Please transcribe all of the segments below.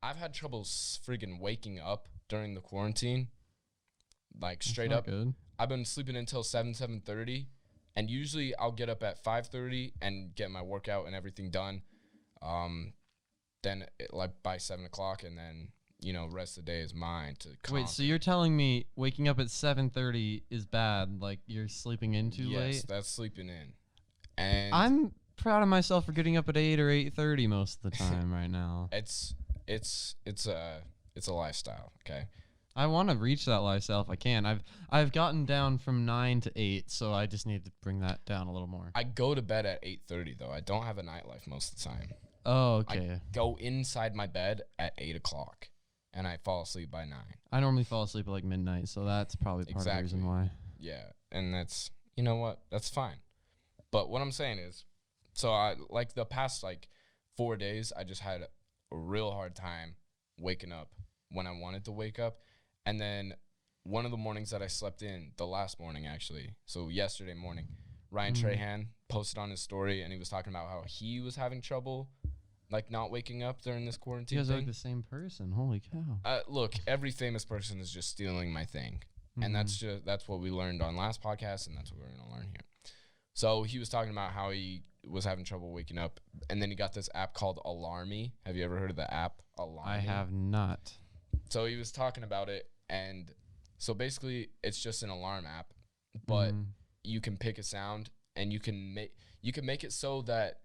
I've had trouble friggin' waking up during the quarantine. Like That's straight not up, good. I've been sleeping until 7:30, and usually I'll get up at 5:30 and get my workout and everything done. Then like by 7 o'clock, and then rest of the day is mine to conquer. Wait, so you're telling me waking up at 7:30 is bad? Like you're sleeping in too Yes, late? that's sleeping in. And I'm proud of myself for getting up at 8 or 8:30 most of the time right now. it's a lifestyle, okay? I want to reach that lifestyle if I can. I've gotten down from 9 to 8, so I just need to bring that down a little more. I go to bed at 8:30 though. I don't have a nightlife most of the time. Oh, okay. I go inside my bed at 8 o'clock, and I fall asleep by 9. I normally fall asleep at like midnight, so that's probably part of the reason why. Yeah, and that's what, that's fine. But what I'm saying is, so I like the past 4 days, I just had a real hard time waking up when I wanted to wake up, and then one of the mornings that I slept in, the last morning actually, so yesterday morning, Ryan Trahan posted on his story, and he was talking about how he was having trouble not waking up during this quarantine You guys are thing. like the same person. Holy cow. Look, every famous person is just stealing my thing. And that's what we learned on last podcast, and that's what we're going to learn here. So he was talking about how he was having trouble waking up, and then he got this app called Alarmy. Have you ever heard of the app Alarmy? I have not. So he was talking about it, and so basically it's just an alarm app, but you can pick a sound, and you can make it so that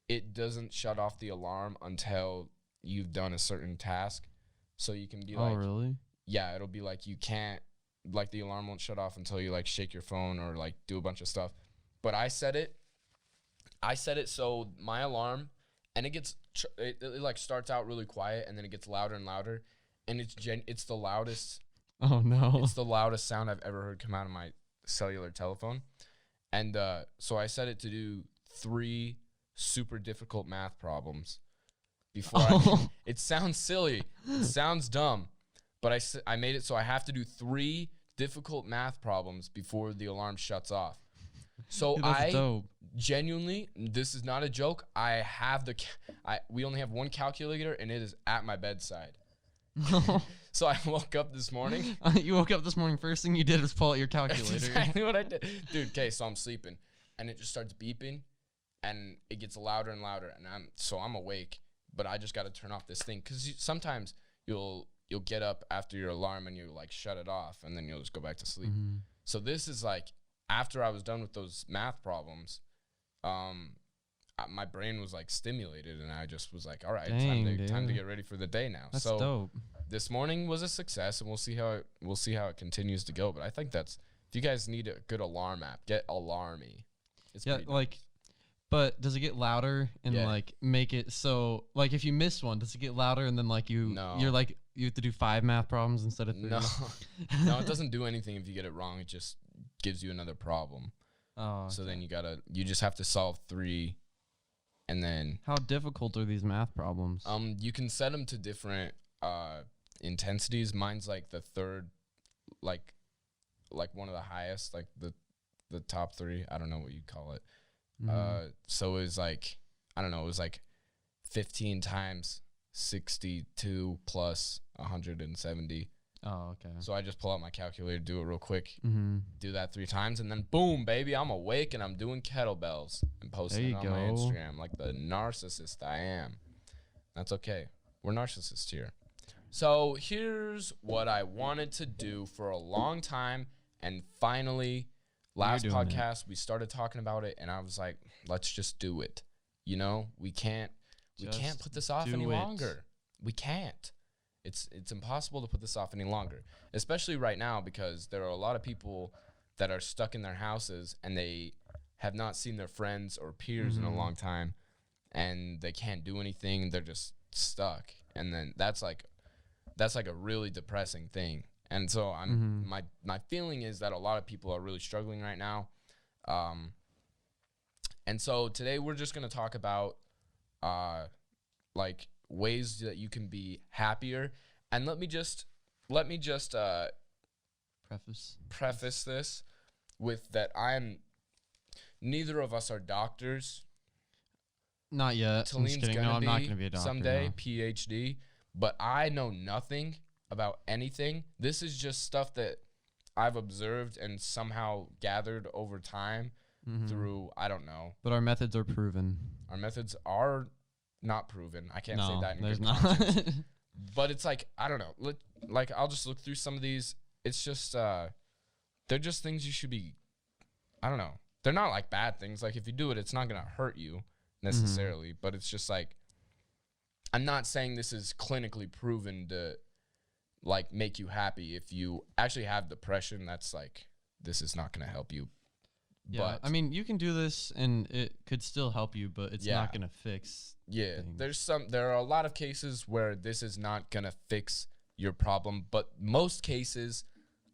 it doesn't shut off the alarm until you've done a certain task. So you can be Oh, really? yeah, it'll be like you can't, the alarm won't shut off until you shake your phone or do a bunch of stuff. But I set it so my alarm, and it gets it starts out really quiet, and then it gets louder and louder, and it's the loudest Oh, no. it's the loudest sound I've ever heard come out of my cellular telephone. And so I set it to do 3 super difficult math problems before it sounds silly, it sounds dumb, but I made it so I have to do 3 difficult math problems before the alarm shuts off. So That's dope. genuinely, this is not a joke, we only have one calculator, and it is at my bedside. So I woke up this morning. You woke up this morning, first thing you did was pull out your That's calculator. exactly what I did. Dude, okay, so I'm sleeping, and it just starts beeping, and it gets louder and louder, and I'm awake, but I just got to turn off this thing, because sometimes you'll get up after your alarm, and you shut it off, and then you'll just go back to sleep. So this is after I was done with those math problems, my brain was stimulated, and I just was all right, Dang, time to dude. get ready for the day now. That's so dope. this morning was a success, and we'll see how it continues to go. But I think if you guys need a good alarm app, get Alarmy. It's Yeah, pretty dope. but does it get louder and Yeah. make it so if you miss one, does it get louder and then No. you have to do 5 math problems instead of 3? No, no, it doesn't do anything if you get it wrong. It just gives you another problem. Oh. So then you just have to solve 3, and then How difficult are these math problems? you can set them to different intensities. Mine's the third, one of the highest, the top 3. I don't know what you call it. So it was I don't know, it was 15 times 62 plus 170. Oh, okay. So I just pull out my calculator, do it real quick, Mm-hmm. do that 3 times, and then boom, baby, I'm awake, and I'm doing kettlebells and posting it There on you my go. Instagram like the narcissist I am. That's okay. We're narcissists here. So here's what I wanted to do for a long time, and finally, last doing it. podcast, we started talking about it, and I was like, let's just do it. We can't Just put this off do any it. longer. We can't. It's impossible to put this off any longer, especially right now, because there are a lot of people that are stuck in their houses, and they have not seen their friends or peers in a long time, and they can't do anything. They're just stuck, and then that's a really depressing thing. And so my feeling is that a lot of people are really struggling right now. And so today we're just going to talk about ways that you can be happier. And let me just preface this with that neither of us are doctors. Not yet. I'm just Taleem's kidding. No, gonna I'm not going to be a doctor. someday, no. PhD. but I know nothing about anything. This is just stuff that I've observed and somehow gathered over time through, I don't know. But our methods are proven. Our methods are not proven. I can't say No, that in there's good not. conscience. But it's like, I don't know. Like, I'll just look through some of these. It's just, they're just things you should be, I don't know. They're not like bad things. Like, if you do it, it's not going to hurt you necessarily. But it's just like, I'm not saying this is clinically proven to, like, make you happy. If you actually have depression, that's like, this is not going to help you. Yeah, But I mean, you can do this and it could still help you, but it's Yeah. not gonna fix. yeah, things. there are a lot of cases where this is not going to fix your problem. But most cases,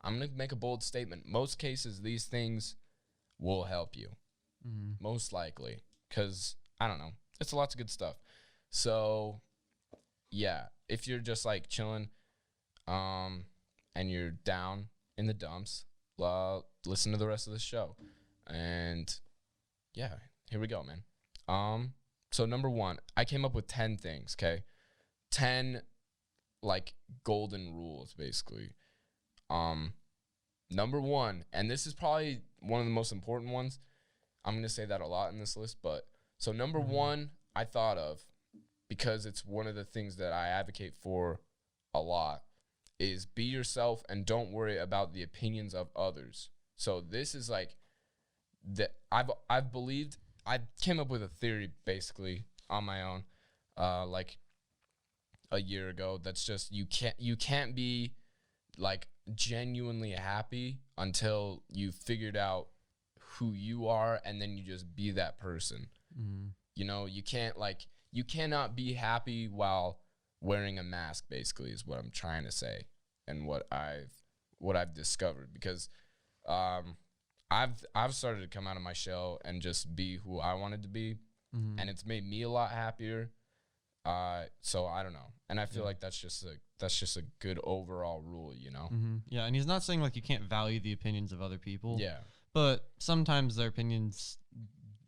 I'm going to make a bold statement. Most cases, these things will help you. Most likely. Because, I don't know. It's lots of good stuff. So, yeah, if you're just like chilling, and you're down in the dumps, listen to the rest of the show. And yeah, here we go, man. So number 1, I came up with 10 things, okay? 10 like golden rules, basically. Number 1, and this is probably one of the most important ones. I'm gonna say that a lot in this list, but so number 1 I thought of, because it's one of the things that I advocate for a lot, is be yourself and don't worry about the opinions of others. So this is like that I've believed. I came up with a theory basically on my own, like a year ago. That's just you can't be like genuinely happy until you figured out who you are, and then you just be that person. You know, you cannot be happy while wearing a mask, basically, is what I'm trying to say, and what I've discovered, because I've started to come out of my shell and just be who I wanted to be, and it's made me a lot happier. So I don't know, and I feel like that's just a good overall rule, you know. Yeah, and he's not saying like you can't value the opinions of other people. Yeah, But sometimes their opinions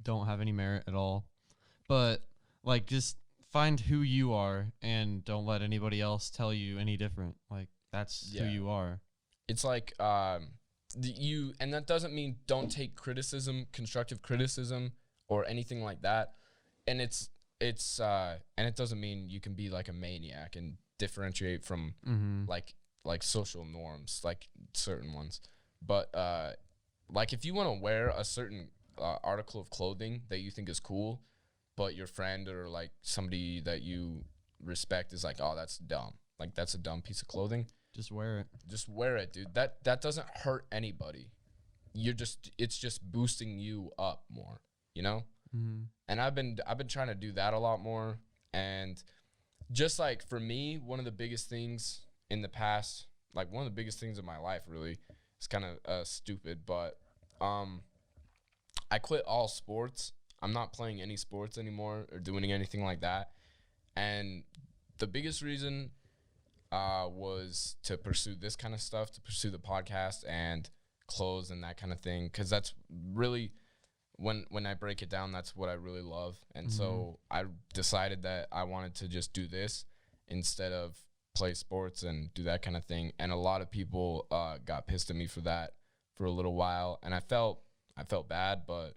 don't have any merit at all. But like, just find who you are and don't let anybody else tell you any different. Like, that's who Yeah. you are. it's like and that doesn't mean don't take criticism, constructive criticism, or anything like that. And and it doesn't mean you can be like a maniac and differentiate from like social norms, like certain ones. But like if you want to wear a certain article of clothing that you think is cool, but your friend or like somebody that you respect is like, oh, that's dumb. Like, that's a dumb piece of clothing. Just wear it. Just wear it, dude. That doesn't hurt anybody. It's just boosting you up more, you know? And I've been trying to do that a lot more. And just like for me, one of the biggest things in the past, like one of the biggest things in my life, really, it's kind of stupid, but I quit all sports. I'm not playing any sports anymore or doing anything like that. And the biggest reason was to pursue this kind of stuff, to pursue the podcast and clothes and that kind of thing, because that's really, when I break it down, that's what I really love. And so I decided that I wanted to just do this instead of play sports and do that kind of thing. And a lot of people got pissed at me for that for a little while, and I felt bad, but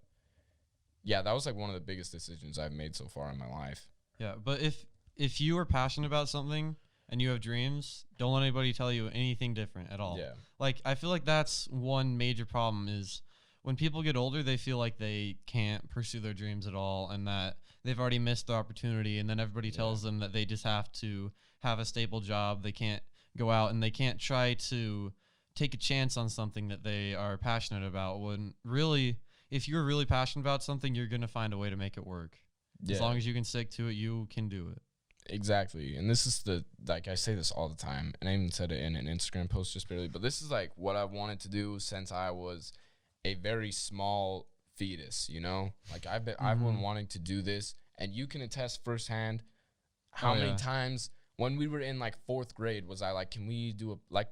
yeah, that was like one of the biggest decisions I've made so far in my life. Yeah, but if you are passionate about something and you have dreams, don't let anybody tell you anything different at all. Yeah. Like, I feel like that's one major problem is when people get older, they feel like they can't pursue their dreams at all and that they've already missed the opportunity, and then everybody tells them that they just have to have a stable job. They can't go out and they can't try to take a chance on something that they are passionate about, when really, if you're really passionate about something, you're going to find a way to make it work. Yeah. As long as you can stick to it, you can do it. Exactly. And this is like, I say this all the time, and I even said it in an Instagram post just barely, but this is like what I've wanted to do since I was a very small fetus, you know? Like, I've been wanting to do this, and you can attest firsthand how many times when we were in like 4th grade was I like, can we do like,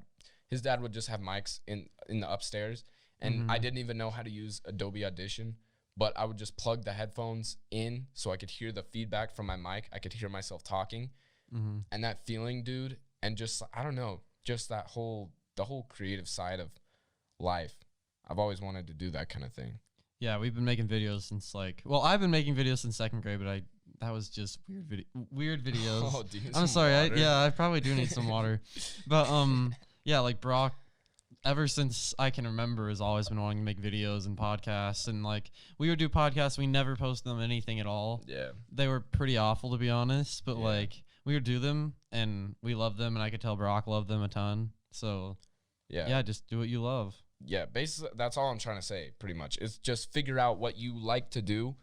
his dad would just have mics in the upstairs, and I didn't even know how to use Adobe Audition, but I would just plug the headphones in so I could hear the feedback from my mic. I could hear myself talking, and that feeling, dude, and just, I don't know, just the whole creative side of life. I've always wanted to do that kind of thing. Yeah, we've been making videos since I've been making videos since second grade, but that was just weird videos. Oh, do you need I'm some sorry. water? I probably do need some water, but yeah, like Brock, ever since I can remember, has always been wanting to make videos and podcasts, and like we would do podcasts, we never posted them anything at all. Yeah. They were pretty awful, to be honest, but Yeah. like we would do them and we loved them, and I could tell Brock loved them a ton. So yeah, just do what you love. Yeah, basically, that's all I'm trying to say, pretty much. Is just figure out what you like to do,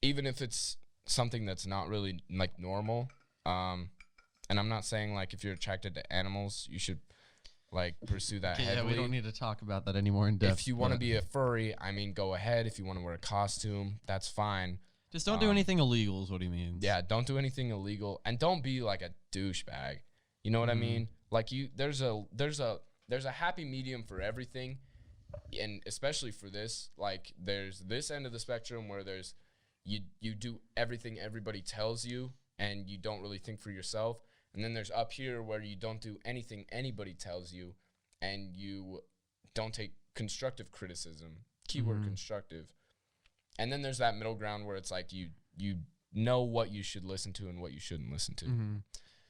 even if it's something that's not really, like, normal. And I'm not saying, like, if you're attracted to animals, you should, like, pursue that Okay, yeah, heavily. we don't need to talk about that anymore in depth. If you want to but be a furry, I mean, go ahead. If you want to wear a costume, that's fine. just don't do anything illegal is what he means. Yeah, don't do anything illegal, and don't be, like, a douchebag. You know what I mean? Like, there's a happy medium for everything, and especially for this. Like, there's this end of the spectrum where there's you do everything everybody tells you and you don't really think for yourself, and then there's up here where you don't do anything anybody tells you and you don't take constructive criticism, keyword constructive, and then there's that middle ground where it's like you know what you should listen to and what you shouldn't listen to.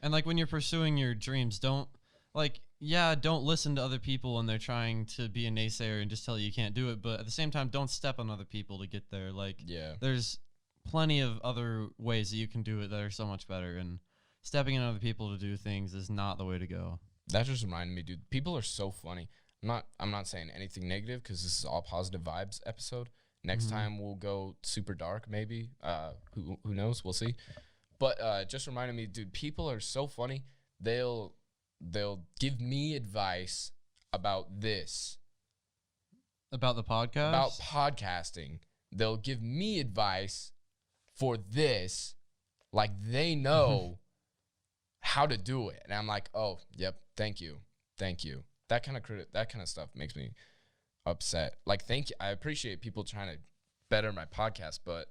And like when you're pursuing your dreams, don't listen to other people when they're trying to be a naysayer and just tell you can't do it. But at the same time, don't step on other people to get there. Like, Yeah. there's plenty of other ways that you can do it that are so much better. And stepping on other people to do things is not the way to go. That just reminded me, dude. People are so funny. I'm not saying anything negative because this is all positive vibes episode. Next time we'll go super dark, maybe. Who knows? We'll see. But just reminded me, dude. People are so funny. They'll give me advice about this, About the podcast? about podcasting. They'll give me advice for this, like they know how to do it, and I'm like, oh, yep, thank you. That kind of stuff makes me upset. Like, thank you. I appreciate people trying to better my podcast, but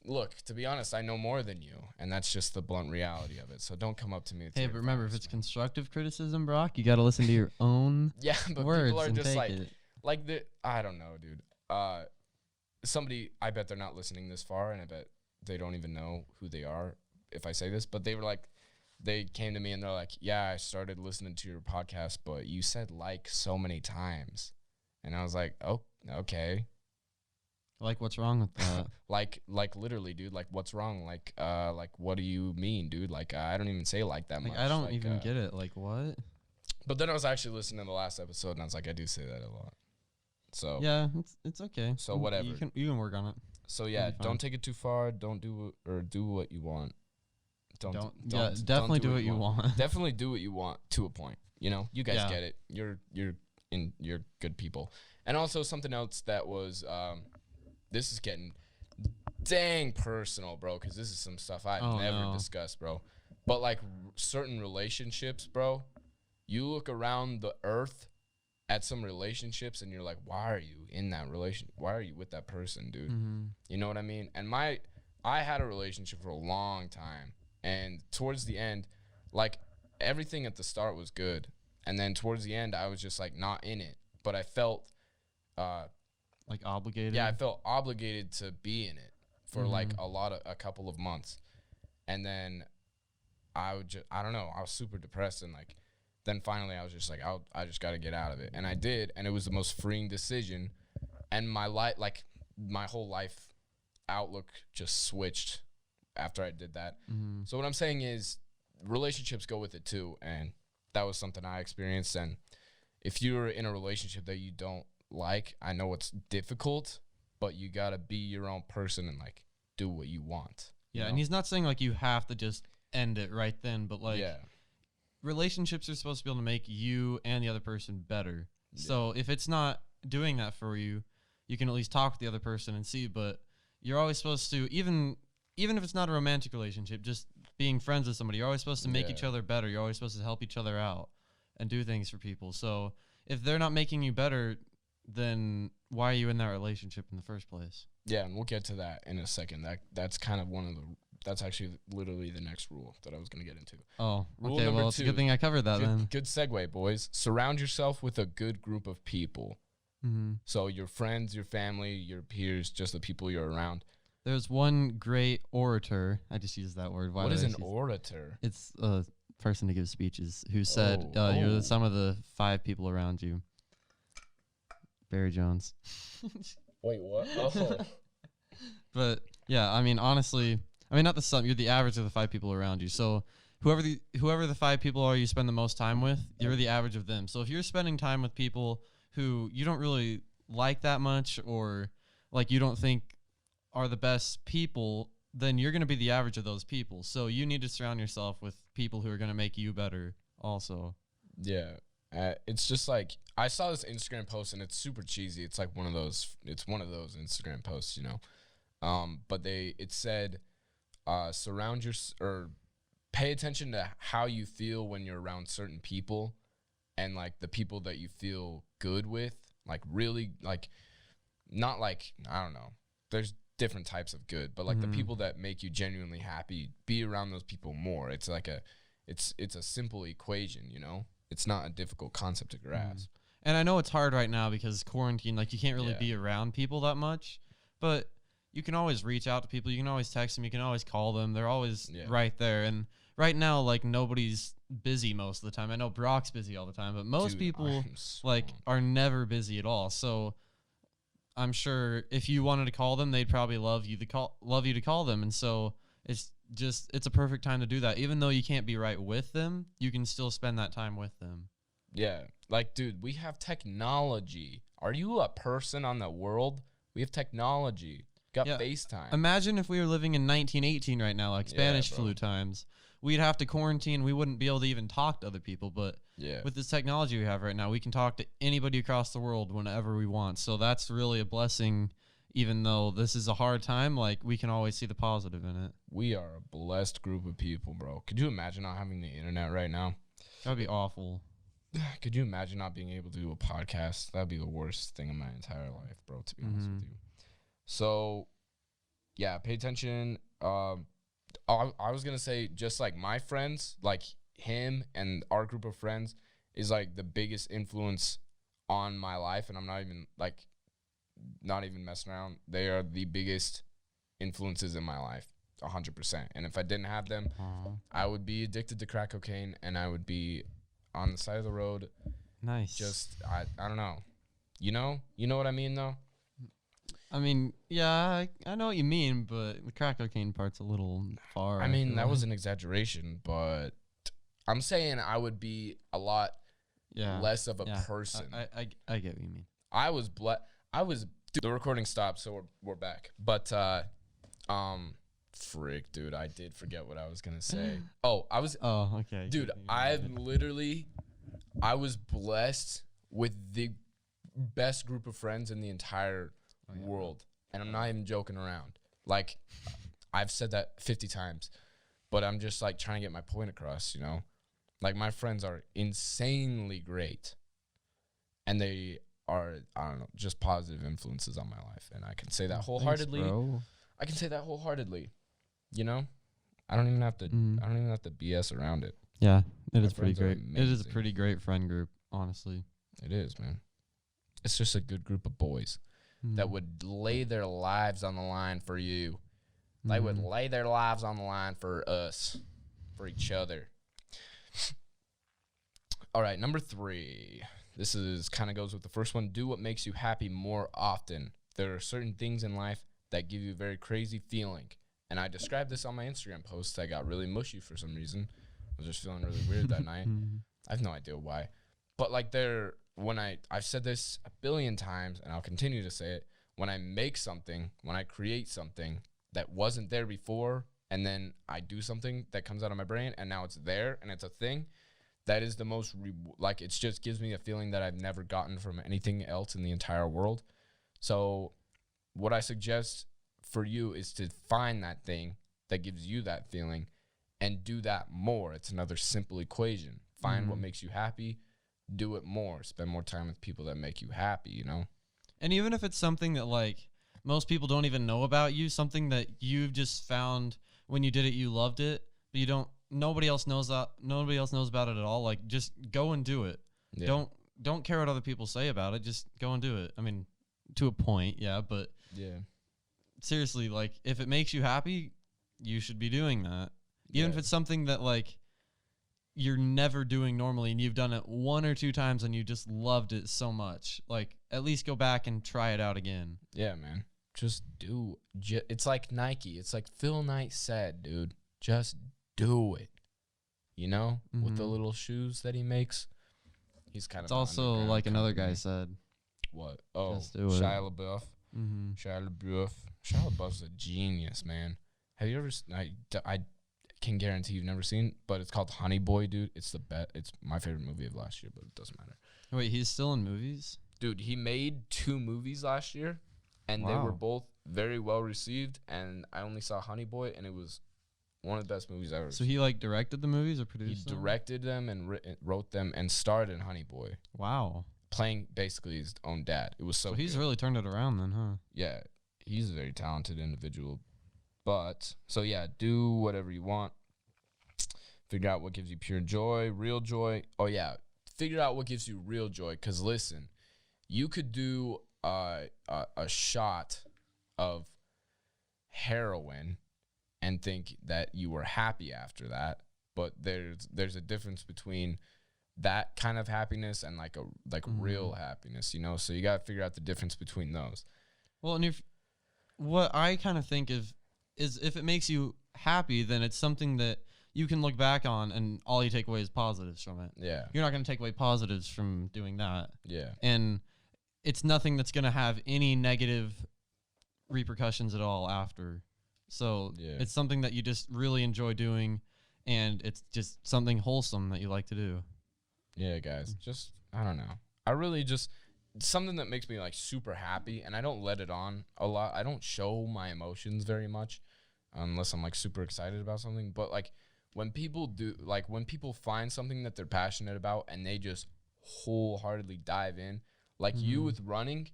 look, to be honest, I know more than you, and that's just the blunt reality of it. So don't come up to me with Hey, your but remember, if advice, it's man. constructive criticism, Brock, you got to listen to your own Yeah, but words people are and just take like it. I don't know, dude. Somebody, I bet they're not listening this far, and I bet they don't even know who they are if I say this, but they were like, they came to me and they're like, yeah, I started listening to your podcast, but you said like so many times. And I was like, oh, okay. Like, what's wrong with that? Like literally, dude, like what's wrong? Like what do you mean, dude? Like, I don't even say like that much. Like, I don't Like, even get it. Like, what? But then I was actually listening to the last episode and I was like, I do say that a lot. So Yeah, it's okay. So whatever. You can work on it. So yeah, It'll be fine. don't take it too far. Don't do what you want. Definitely do what you want. Definitely do what you want to a point. You know, you guys Yeah. get it. You're good people. And also something else that was this is getting dang personal, bro, because this is some stuff I've Oh, never no. discussed, bro. But like certain relationships, bro, you look around the earth at some relationships and you're like, why are you in that relationship? Why are you with that person, dude? You know what I mean? And I had a relationship for a long time, and towards the end, like everything at the start was good, and then towards the end I was just like not in it, but I felt Like, obligated. yeah, I felt obligated to be in it for like a couple of months. And then I don't know, I was super depressed, and like then finally I was just like, I just got to get out of it. And I did, and it was the most freeing decision, and my whole life outlook just switched after I did that. So what I'm saying is relationships go with it too, and that was something I experienced. And if you're in a relationship that you don't like, I know it's difficult, but you got to be your own person and like do what you want. you Yeah, know? and he's not saying like you have to just end it right then, but like yeah. relationships are supposed to be able to make you and the other person better. Yeah. So if it's not doing that for you, you can at least talk with the other person and see. But you're always supposed to, even if it's not a romantic relationship, just being friends with somebody, you're always supposed to make each Yeah. other better. You're always supposed to help each other out and do things for people. So if they're not making you better, then why are you in that relationship in the first place? Yeah, and we'll get to that in a second. That's kind of one of the that's actually literally the next rule that I was gonna get into. Oh, Rule okay. number Well, it's a good 2. thing I covered that then. Good segue, boys. Surround yourself with a good group of people. Mm-hmm. So your friends, your family, your peers, just the people you're around. There's one great orator. I just used that word. Why What did is I an use- orator? It's a person to give speeches who said, "You're Oh. the sum of the 5 people around you." Barry Jones. Wait, what? Oh. But yeah, I mean, honestly, I mean, not the sum. You're the average of the 5 people around you. So whoever the 5 people are you spend the most time with, you're the average of them. So if you're spending time with people who you don't really like that much, or like you don't think are the best people, then you're going to be the average of those people. So you need to surround yourself with people who are going to make you better also. Yeah. It's just like I saw this Instagram post and it's super cheesy. It's like one of those Instagram posts, you know. But it said surround or pay attention to how you feel when you're around certain people, and like the people that you feel good with, like really like not like, I don't know. There's different types of good, but like the people that make you genuinely happy, be around those people more. It's like it's a simple equation, you know? It's not a difficult concept to grasp. And I know it's hard right now because quarantine, like you can't really Yeah. be around people that much, but you can always reach out to people. You can always text them. You can always call them. They're always right there. And right now, like nobody's busy most of the time. I know Brock's busy all the time, but most Dude, people I'm like swamped. are never busy at all. So I'm sure if you wanted to call them, they'd probably love you to call them. And so it's a perfect time to do that. Even though you can't be right with them, you can still spend that time with them. Yeah. Like, dude, we have technology. Are you a person on the world? We have technology. Got Yeah. FaceTime. Imagine if we were living in 1918 right now, like Spanish bro. flu times. We'd have to quarantine. We wouldn't be able to even talk to other people. But yeah. with this technology we have right now, we can talk to anybody across the world whenever we want. So that's really a blessing. Even though this is a hard time, like we can always see the positive in it. We are a blessed group of people, bro. Could you imagine not having the internet right now? That'd be awful. Could you imagine not being able to do a podcast? That'd be the worst thing in my entire life, bro, to be honest with you. So, yeah, pay attention. I was going to say just like my friends, like him and our group of friends is like the biggest influence on my life. And I'm not even messing around. They are the biggest influences in my life, 100%. And if I didn't have them, I would be addicted to crack cocaine and I would be on the side of the road. Nice. Just, I don't know. You know what I mean though? I mean, yeah, I know what you mean, but the crack cocaine part's a little far. I mean, feel that like. was an exaggeration, but I'm saying I would be a lot less of a person. I get what you mean. The recording stopped, so we're back. But frick, dude, I did forget what I was gonna say. Oh, okay. Dude, I was blessed with the best group of friends in the entire world, and I'm not even joking around. Like, I've said that 50 times, but I'm just like trying to get my point across, you know? Like, my friends are insanely great, and they are, I don't know, just positive influences on my life, and I can say that wholeheartedly. Thanks, bro. I can say that wholeheartedly, you know? I don't even have to BS around it. Yeah, it My is pretty friends are great. It is a amazing. pretty great friend group, honestly. It is, man. It's just a good group of boys that would lay their lives on the line for you. They would lay their lives on the line for us, for each other. All right, number 3. This is kind of goes with the first one. Do what makes you happy more often. There are certain things in life that give you a very crazy feeling. And I described this on my Instagram post. I got really mushy for some reason. I was just feeling really weird that night. I have no idea why. But like I've said this a billion times and I'll continue to say it. When I make something, when I create something that wasn't there before, and then I do something that comes out of my brain and now it's there and it's a thing, that is the most, it just gives me a feeling that I've never gotten from anything else in the entire world. So what I suggest for you is to find that thing that gives you that feeling and do that more. It's another simple equation. Find what makes you happy, do it more, spend more time with people that make you happy, you know? And even if it's something that like most people don't even know about you, something that you've just found when you did it, you loved it, but you don't. Nobody else knows that. Nobody else knows about it at all. Like, just go and do it. Yeah. Don't care what other people say about it. Just go and do it. I mean, to a point, yeah, but Yeah. seriously, like, if it makes you happy, you should be doing that. Even if Yeah. it's something that, like, you're never doing normally and you've done it 1 or 2 times and you just loved it so much, like, at least go back and try it out again. Yeah, man. Just do. It's like Nike. It's like Phil Knight said, dude. Just do it. You know, with the Mhm. little shoes that he makes. He's kind of. It's an also underground like another company. guy said. What? Oh, Just do it. Shia LaBeouf. Mm-hmm. Shia LaBeouf's a genius, man. Have you ever? I can guarantee you've never seen, but it's called Honey Boy, dude. It's the best. It's my favorite movie of last year, but it doesn't matter. Wait, he's still in movies? Dude, he made 2 movies last year, and they were Wow. both very well received. And I only saw Honey Boy, and it was one of the best movies I ever. So he like directed the movies or He produced them? directed them and wrote them and starred in Honey Boy, Wow. playing basically his own dad. It was so. So he's good. really turned it around then, huh? Yeah, he's a very talented individual. But so yeah, do whatever you want. Figure out what gives you pure joy, real joy. Oh yeah, figure out what gives you real joy. Cause listen, you could do a shot of heroin and think that you were happy after that, but there's a difference between that kind of happiness and like real happiness, you know. So you got to figure out the difference between those. Well, and if what I kind of think is if it makes you happy, then it's something that you can look back on and all you take away is positives from it. Yeah, You're not going to take away positives from doing that. yeah, And it's nothing that's going to have any negative repercussions at all after. So Yeah. it's something that you just really enjoy doing, and it's just something wholesome that you like to do. yeah, guys. Just I don't know. I really just something that makes me like super happy, and I don't let it on a lot. I don't show my emotions very much unless I'm like super excited about something. But like when people do, like when people find something that they're passionate about and they just wholeheartedly dive in, like you with running,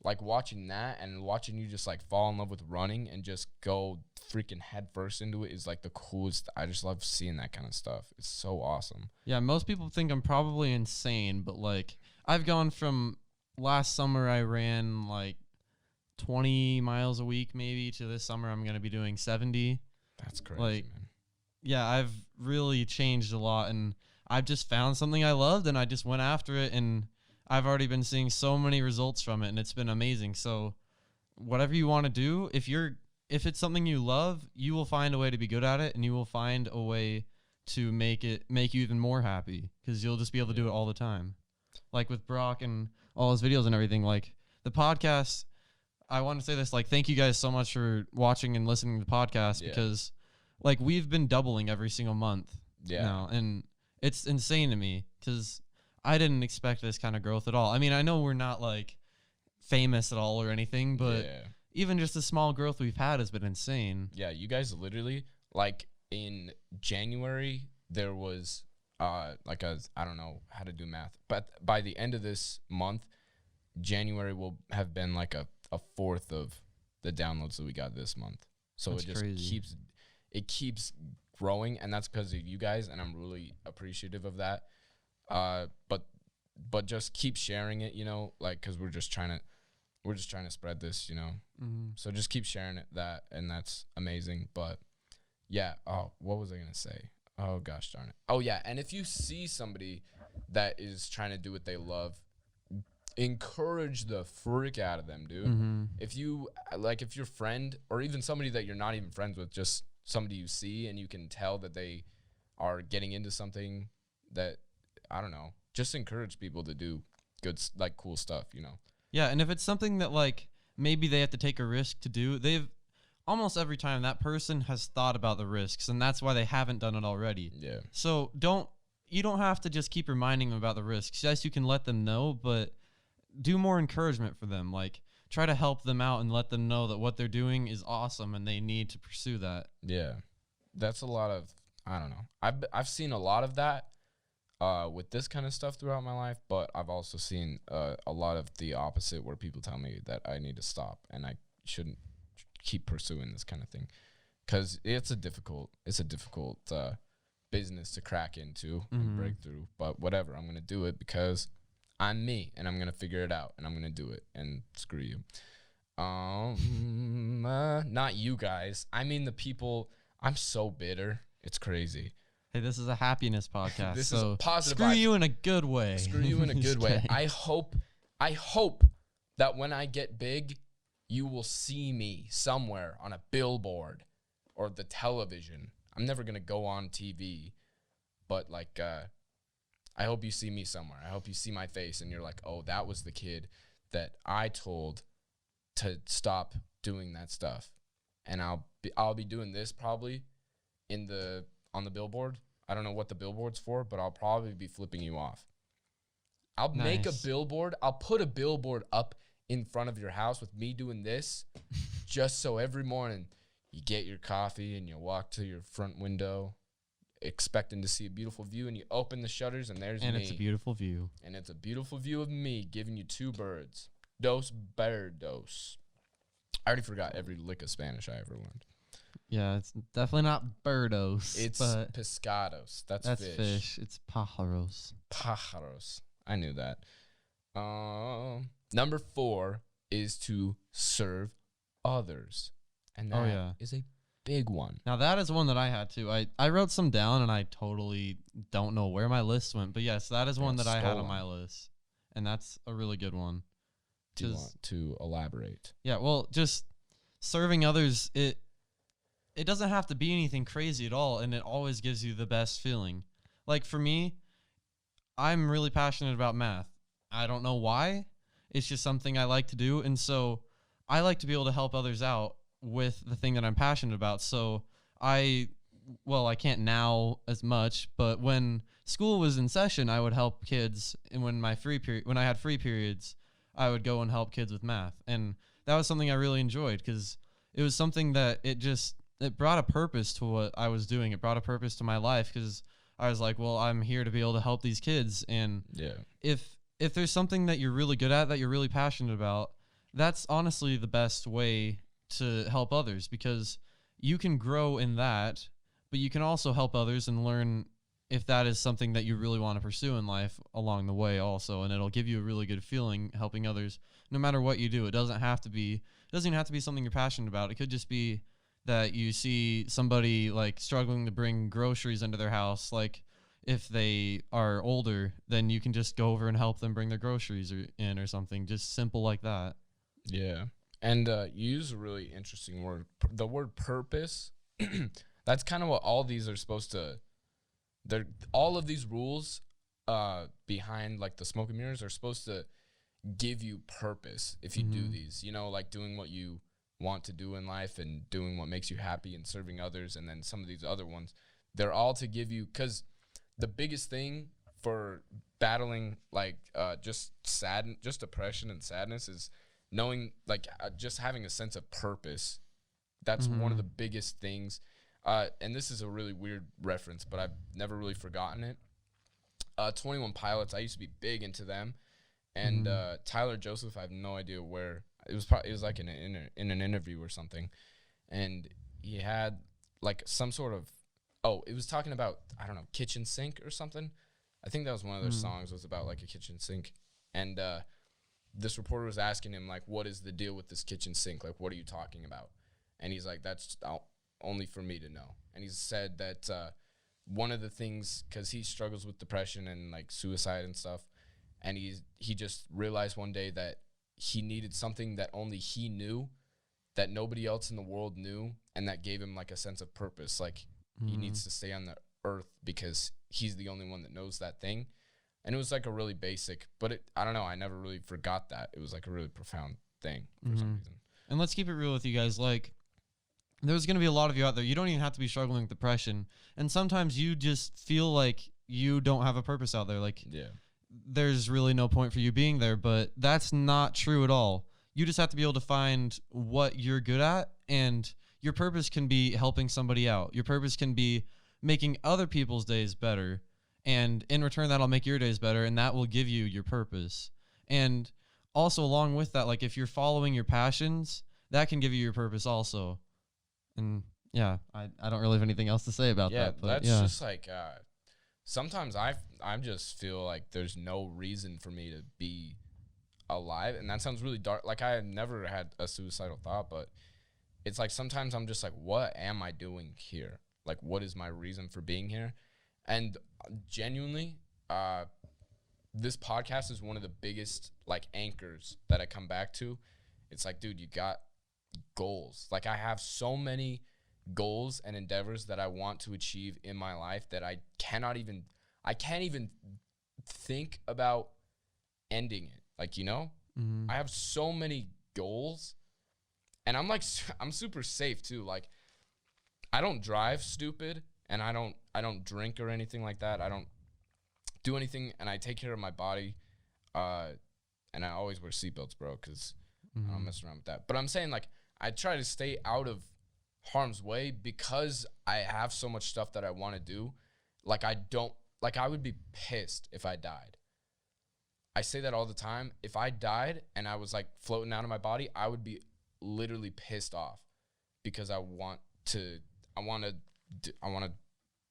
like watching that and watching you just like fall in love with running and just go freaking head first into it is like the coolest. I just love seeing that kind of stuff. It's so awesome. Yeah, most people think I'm probably insane, but like I've gone from last summer I ran like 20 miles a week maybe to this summer I'm going to be doing 70. That's crazy, Like, man. Yeah, I've really changed a lot, and I've just found something I loved and I just went after it, and I've already been seeing so many results from it, and it's been amazing. So whatever you want to do, if it's something you love, you will find a way to be good at it, and you will find a way to make you even more happy because you'll just be able to do it all the time. Like with Brock and all his videos and everything, like the podcast, I want to say this, like, thank you guys so much for watching and listening to the podcast Yeah. because like we've been doubling every single month now, and it's insane to me because I didn't expect this kind of growth at all. I mean, I know we're not like famous at all or anything, but yeah. even just the small growth we've had has been insane. Yeah, you guys literally like in January there was like I don't know how to do math, but by the end of this month, January will have been like a fourth of the downloads that we got this month. So That's it just crazy. keeps growing, and that's because of you guys, and I'm really appreciative of that. But just keep sharing it, you know, like because we're just trying to spread this, you know. Mm-hmm. So just keep sharing it, and that's amazing. But yeah, what was I gonna say? Oh gosh darn it. Oh yeah, and if you see somebody that is trying to do what they love, encourage the frick out of them, dude. Mm-hmm. If your friend or even somebody that you're not even friends with, just somebody you see and you can tell that they are getting into something that, I don't know, just encourage people to do good, like cool stuff, you know? Yeah, and if it's something that like maybe they have to take a risk to do, they've almost every time that person has thought about the risks, and that's why they haven't done it already. Yeah. So you don't have to just keep reminding them about the risks. Yes, you can let them know, but do more encouragement for them. Like try to help them out and let them know that what they're doing is awesome and they need to pursue that. Yeah. That's a lot of, I don't know. I've seen a lot of that with this kind of stuff throughout my life, but I've also seen a lot of the opposite where people tell me that I need to stop and I shouldn't keep pursuing this kind of thing. because it's a difficult business to crack into and break through. But whatever, I'm gonna do it because I'm me, and I'm gonna figure it out, and I'm gonna do it. And screw you. Not you guys. I mean the people. I'm so bitter. It's crazy. Hey, this is a happiness podcast. This so is positive. Screw you in a good way. Screw you in a Just good way. kidding. I hope that when I get big, you will see me somewhere on a billboard or the television. I'm never gonna go on TV, but like, I hope you see me somewhere. I hope you see my face and you're like, oh, that was the kid that I told to stop doing that stuff. And I'll be doing this probably on the billboard. I don't know what the billboard's for, but I'll probably be flipping you off. I'll make a billboard. I'll put a billboard up in front of your house with me doing this, just so every morning you get your coffee and you walk to your front window expecting to see a beautiful view, and you open the shutters and there's me. And it's a beautiful view. And it's a beautiful view of me giving you 2 birds. Dos birdos. I already forgot every lick of Spanish I ever learned. Yeah, it's definitely not birdos. It's but pescados. That's fish. It's pájaros. Pájaros. I knew that. Number 4 is to serve others. And that is a big one. Now, that is one that I had to. I wrote some down, and I totally don't know where my list went. But yes, that is one that I had on my list. And that's a really good one. Do you want to elaborate? Yeah, well, just serving others, it doesn't have to be anything crazy at all, and it always gives you the best feeling. Like, for me, I'm really passionate about math. I don't know why. It's just something I like to do, and so I like to be able to help others out with the thing that I'm passionate about. So I can't now as much, but when school was in session, I would help kids, and when I had free periods, I would go and help kids with math. And that was something I really enjoyed because it was something that it brought a purpose to what I was doing. It brought a purpose to my life because I was like, well, I'm here to be able to help these kids. And if there's something that you're really good at, that you're really passionate about, that's honestly the best way to help others because you can grow in that, but you can also help others and learn if that is something that you really want to pursue in life along the way also. And it'll give you a really good feeling helping others no matter what you do. It doesn't even have to be something you're passionate about. It could just be that you see somebody like struggling to bring groceries into their house. Like if they are older, then you can just go over and help them bring their groceries in or something, just simple like that. Yeah. And you use a really interesting word, the word purpose. That's kind of what all these are supposed to. All of these rules behind like the smoke and mirrors are supposed to give you purpose if you do these, like doing what you want to do in life and doing what makes you happy and serving others. And then some of these other ones, they're all to give you, because the biggest thing for battling like just depression and sadness is knowing like just having a sense of purpose. That's one of the biggest things. And this is a really weird reference, but I've never really forgotten it. 21 Pilots, I used to be big into them. And Tyler Joseph, I have no idea where. It was like in an interview or something. And he had like some sort of, it was talking about, I don't know, kitchen sink or something. I think that was one of their songs was about like a kitchen sink. And this reporter was asking him like, what is the deal with this kitchen sink? Like, what are you talking about? And he's like, that's only for me to know. And he said that one of the things, because he struggles with depression and like suicide and stuff, and he just realized one day that he needed something that only he knew, that nobody else in the world knew, and that gave him like a sense of purpose. Like he needs to stay on the earth because he's the only one that knows that thing. And it was like a really basic, but I don't know, I never really forgot that. It was like a really profound thing for some reason. And let's keep it real with you guys. Like, there's going to be a lot of you out there. You don't even have to be struggling with depression. And sometimes you just feel like you don't have a purpose out there. Like, there's really no point for you being there. But that's not true at all. You just have to be able to find what you're good at. And your purpose can be helping somebody out. Your purpose can be making other people's days better. And in return, that'll make your days better. And that will give you your purpose. And also along with that, like if you're following your passions, that can give you your purpose also. And yeah, I don't really have anything else to say about Yeah, that. But that's yeah. just like sometimes I just feel like there's no reason for me to be alive, and that sounds really dark. Like I have never had a suicidal thought, but it's like sometimes I'm just like, what am I doing here? Like, what is my reason for being here? And genuinely, this podcast is one of the biggest like anchors that I come back to. It's like, dude, you got goals. Like I have so many goals and endeavors that I want to achieve in my life that I can't even think about ending it. Like, you know, Mm-hmm. I have so many goals, and I'm like I'm super safe too. Like I don't drive stupid, and I don't drink or anything like that. I don't do anything, and I take care of my body. Uh and I always wear seatbelts, bro, cuz I don't Mm-hmm. mess around with that. But I'm saying like I try to stay out of harm's way because I have so much stuff that I want to do. Like I don't like I would be pissed if I died. I say that all the time. If I died and I was like floating out of my body, I would be literally pissed off because to I want I want to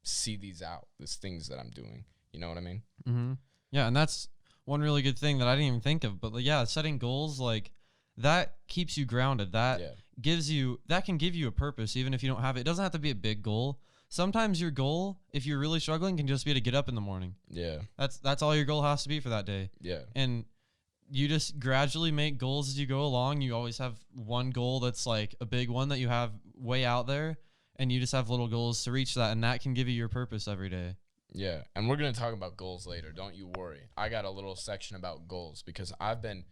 see these out. These things that I'm doing. You know what I mean? Mm-hmm. Yeah, and that's one really good thing that I didn't even think of. But like, yeah, setting goals like that keeps you grounded. That Yeah. can give you a purpose, even if you don't have it. It doesn't have to be a big goal. Sometimes your goal, if you're really struggling, can just be to get up in the morning. Yeah. That's all your goal has to be for that day. Yeah. And you just gradually make goals as you go along. You always have one goal that's like a big one that you have way out there, and you just have little goals to reach that, and that can give you your purpose every day. Yeah. And we're going to talk about goals later. Don't you worry. I got a little section about goals because I've been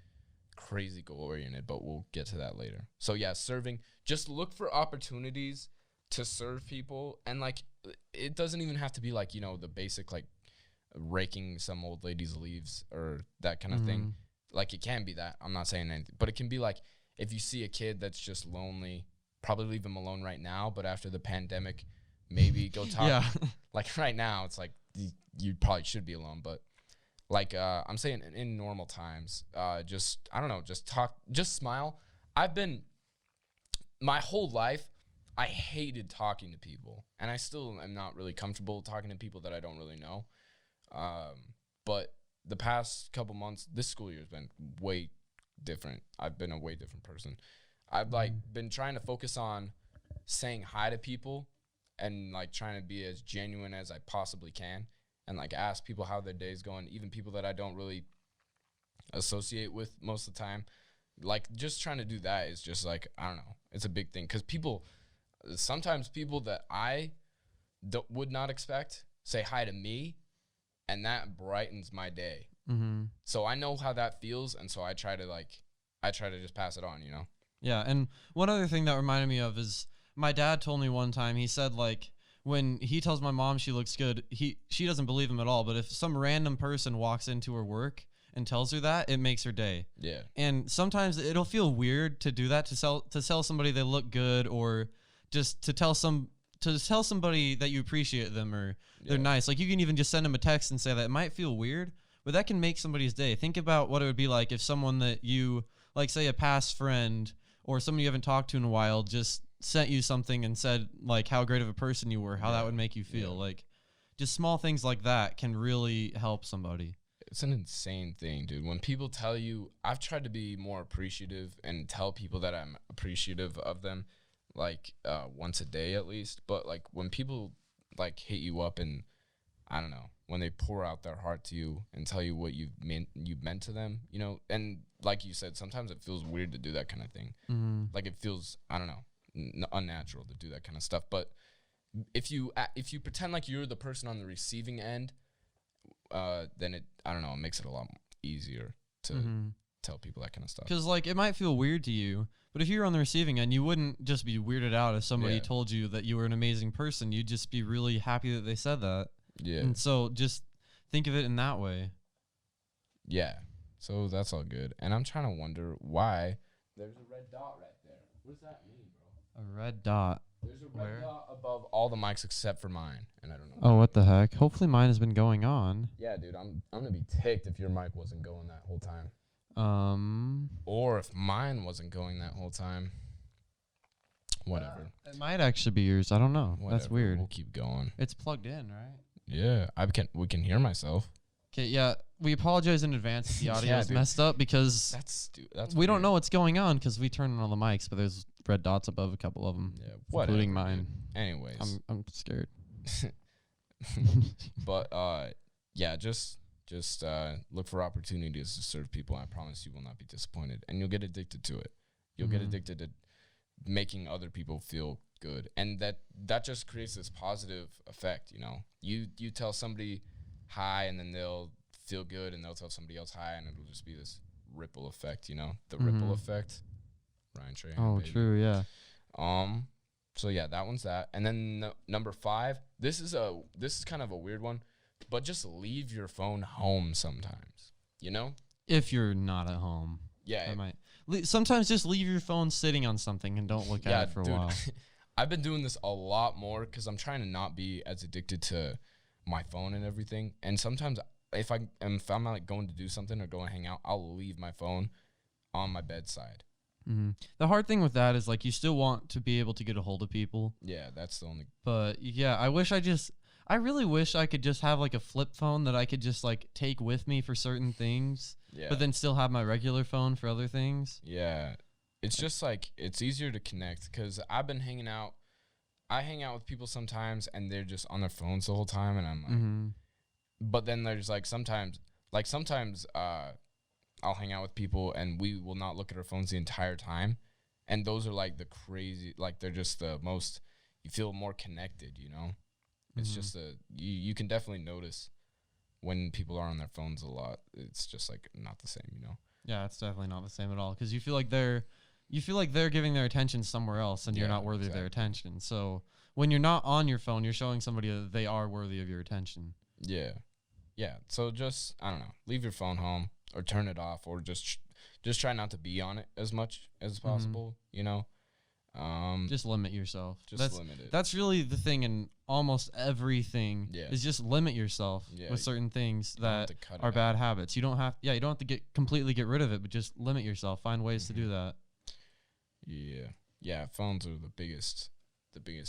crazy goal oriented, but we'll get to that later. So yeah, serving, just look for opportunities to serve people. And like it doesn't even have to be like, you know, the basic like raking some old lady's leaves or that kind of thing. Like it can be that. I'm not saying anything, but it can be like if you see a kid that's just lonely, probably leave them alone right now, but after the pandemic, maybe go talk. Yeah. Like right now it's like you probably should be alone, but like I'm saying in normal times, just I don't know, just talk, just smile. I've been my whole life I hated talking to people, and I still am not really comfortable talking to people that I don't really know. But the past couple months, this school year has been way different. I've been a way different person. I've like been trying to focus on saying hi to people and like trying to be as genuine as I possibly can and like ask people how their day's going, even people that I don't really associate with most of the time. Like just trying to do that is just like, I don't know, it's a big thing because sometimes people that I would not expect say hi to me, and that brightens my day. Mm-hmm. So I know how that feels, and so I try to just pass it on, you know? Yeah, and one other thing that reminded me of is my dad told me one time, he said like when he tells my mom she looks good, she doesn't believe him at all, but if some random person walks into her work and tells her that, it makes her day. Yeah. And sometimes it'll feel weird to do that, to tell somebody they look good, or just to tell somebody that you appreciate them or they're Yeah. nice. Like you can even just send them a text and say that. It might feel weird, but that can make somebody's day. Think about what it would be like if someone that you like, say a past friend or someone you haven't talked to in a while, just sent you something and said like how great of a person you were, how that would make you feel. Yeah. Like just small things like that can really help somebody. It's an insane thing, dude. When people tell you, I've tried to be more appreciative and tell people that I'm appreciative of them, like once a day at least. But like when people like hit you up and I don't know, when they pour out their heart to you and tell you what you meant to them, you know, and like you said, sometimes it feels weird to do that kind of thing. Mm-hmm. Like it feels, I don't know, unnatural to do that kind of stuff. But if you pretend like you're the person on the receiving end, then I don't know, it makes it a lot easier to tell people that kind of stuff. Because like it might feel weird to you, but if you're on the receiving end, you wouldn't just be weirded out if somebody Yeah. told you that you were an amazing person. You'd just be really happy that they said that. Yeah. And so just think of it in that way. Yeah. So that's all good. And I'm trying to wonder why there's a red dot right there. What does that mean, bro? A red dot. There's a red Where? dot above all the mics except for mine, and I don't know. Oh, what the heck? Hopefully mine has been going on. Yeah, dude, I'm gonna be ticked if your mic wasn't going that whole time, or if mine wasn't going that whole time. Whatever. It might actually be yours. I don't know. That's Whatever. weird. We'll keep going. It's plugged in, right? Yeah, we can hear myself. Okay, yeah. We apologize in advance if the audio is dude. messed up because That's we don't weird. know what's going on because we turn on all the mics, but there's red dots above a couple of them, Yeah, whatever, including dude. mine. Anyways, I'm scared. but yeah, just look for opportunities to serve people. I promise you will not be disappointed, and you'll get addicted to it. You'll get addicted to making other people feel good, and that just creates this positive effect. You tell somebody hi, and then they'll feel good, and they'll tell somebody else hi, and it'll just be this ripple effect. The ripple effect. Ryan Trahan. Oh, baby. true. Yeah. So yeah, that one's that. And then number 5, this is kind of a weird one, but just leave your phone home sometimes. If you're not at home, Yeah. I might. Sometimes just leave your phone sitting on something and don't look at it for a dude, while. I've been doing this a lot more because I'm trying to not be as addicted to my phone and everything. And sometimes if I'm like going to do something or going to hang out, I'll leave my phone on my bedside. The hard thing with that is like you still want to be able to get a hold of people. Yeah, that's the only. But yeah, I really wish I could just have like a flip phone that I could just like take with me for certain things, Yeah. but then still have my regular phone for other things. Yeah, it's just like it's easier to connect because I've been hanging out. I hang out with people sometimes and they're just on their phones the whole time, and I'm like, but then there's like sometimes I'll hang out with people and we will not look at our phones the entire time, and those are like the crazy, like they're just the most. You feel more connected, It's just you can definitely notice when people are on their phones a lot. It's just like not the same, Yeah, it's definitely not the same at all because you feel like they're giving their attention somewhere else and you're Yeah, not worthy of their exactly. attention. So when you're not on your phone, you're showing somebody that they are worthy of your attention. Yeah. Yeah. So just, I don't know, leave your phone home or turn it off, or just try not to be on it as much as possible, Just limit yourself. Just limit it. That's really the thing in almost everything. Yeah. Is just limit yourself Yeah, with certain things don't have that to cut it are out. bad habits. You don't have to completely get rid of it, but just limit yourself. Find ways to do that. Yeah. Yeah. Phones are the biggest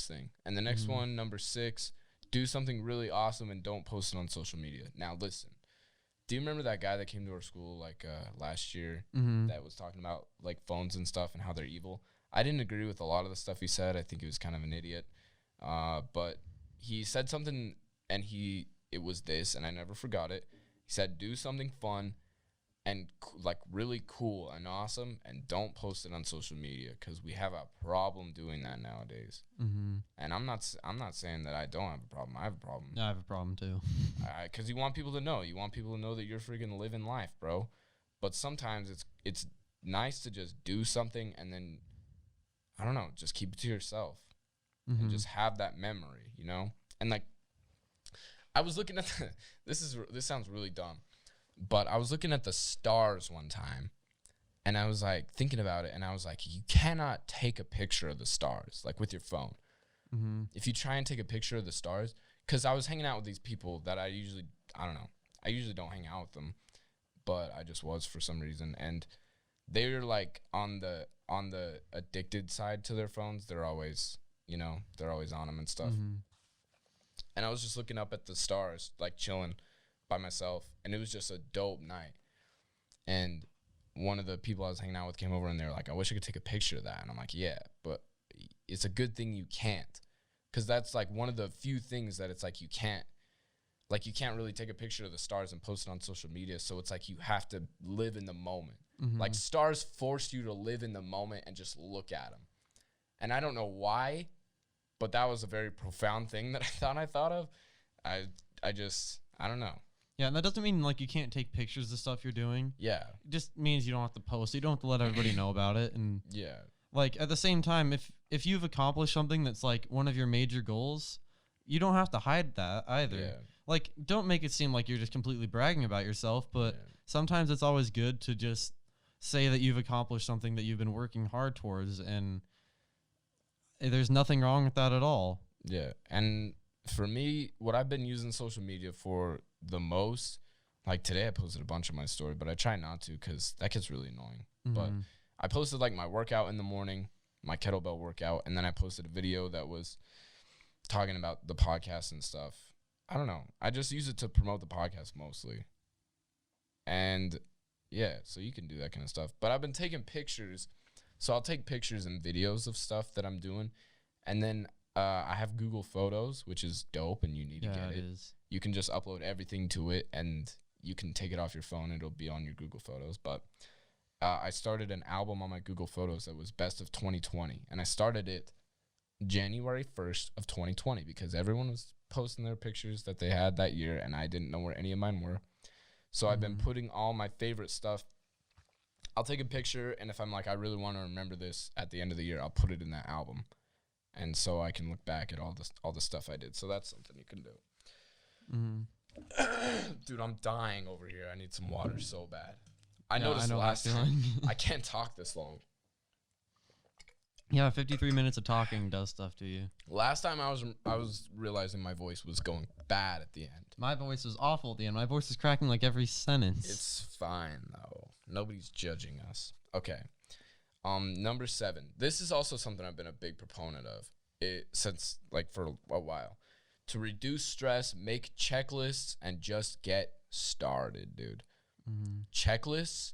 thing. And the next one, number 6, do something really awesome and don't post it on social media. Now, listen. Do you remember that guy that came to our school like last year that was talking about like phones and stuff and how they're evil? I didn't agree with a lot of the stuff he said. I think he was kind of an idiot. But he said something, and it was this, and I never forgot it. He said, do something fun and like really cool and awesome, and don't post it on social media because we have a problem doing that nowadays. And I'm not saying that I don't have a problem. I have a problem. Yeah, I have a problem too. Because you want people to know. You want people to know that you're freaking living life, bro. But sometimes it's nice to just do something and then, I don't know, just keep it to yourself and just have that memory, And like, I was looking at this sounds really dumb, but I was looking at the stars one time, and I was like thinking about it, and I was like, you cannot take a picture of the stars like with your phone. If you try and take a picture of the stars, because I was hanging out with these people that I usually don't hang out with them, but I just was for some reason, and they're like on the addicted side to their phones. They're always on them and stuff. And I was just looking up at the stars, like chilling by myself, and it was just a dope night. And one of the people I was hanging out with came over, and they were like, I wish I could take a picture of that. And I'm like, yeah, but it's a good thing you can't, because that's like one of the few things that it's like you can't really take a picture of the stars and post it on social media. So it's like you have to live in the moment. Like stars force you to live in the moment and just look at them. And I don't know why, but that was a very profound thing that I thought of. I don't know. Yeah, and that doesn't mean like you can't take pictures of stuff you're doing. Yeah. It just means you don't have to post. You don't have to let everybody know about it. And Yeah. like at the same time, if you've accomplished something that's like one of your major goals, you don't have to hide that either. Yeah. Like, don't make it seem like you're just completely bragging about yourself, but sometimes it's always good to just say that you've accomplished something that you've been working hard towards, and there's nothing wrong with that at all. Yeah. And for me, what I've been using social media for the most, like today I posted a bunch on my story, but I try not to because that gets really annoying. But I posted like my workout in the morning, my kettlebell workout, and then I posted a video that was talking about the podcast and stuff. I don't know. I just use it to promote the podcast mostly. And yeah, so you can do that kind of stuff. But I've been taking pictures. So I'll take pictures and videos of stuff that I'm doing. And then I have Google Photos, which is dope, and you need to get it. You can just upload everything to it, and you can take it off your phone. It'll be on your Google Photos. But I started an album on my Google Photos that was best of 2020. And I started it January 1st of 2020 because everyone was posting their pictures that they had that year, and I didn't know where any of mine were. So I've been putting all my favorite stuff. I'll take a picture, and if I'm like, I really want to remember this at the end of the year, I'll put it in that album. And so I can look back at all the stuff I did. So that's something you can do. Dude, I'm dying over here. I need some water so bad. I noticed last time I can't talk this long. Yeah, 53 minutes of talking does stuff to you. Last time I was realizing my voice was going bad at the end. My voice was awful at the end. My voice is cracking like every sentence. It's fine though. Nobody's judging us. Okay. Number 7. This is also something I've been a big proponent of since like for a while. To reduce stress, make checklists and just get started, dude. Checklists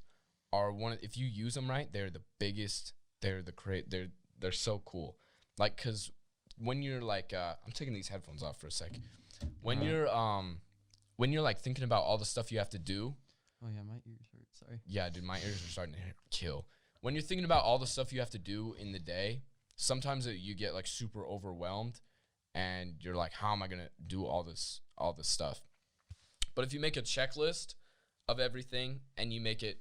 are if you use them right, they're the biggest. They're so cool. Like, cause when you're like, I'm taking these headphones off for a second. When you're like thinking about all the stuff you have to do. Oh yeah, my ears hurt. Sorry. Yeah, dude, my ears are starting to kill. When you're thinking about all the stuff you have to do in the day, sometimes you get like super overwhelmed, and you're like, how am I gonna do all this stuff? But if you make a checklist of everything and you make it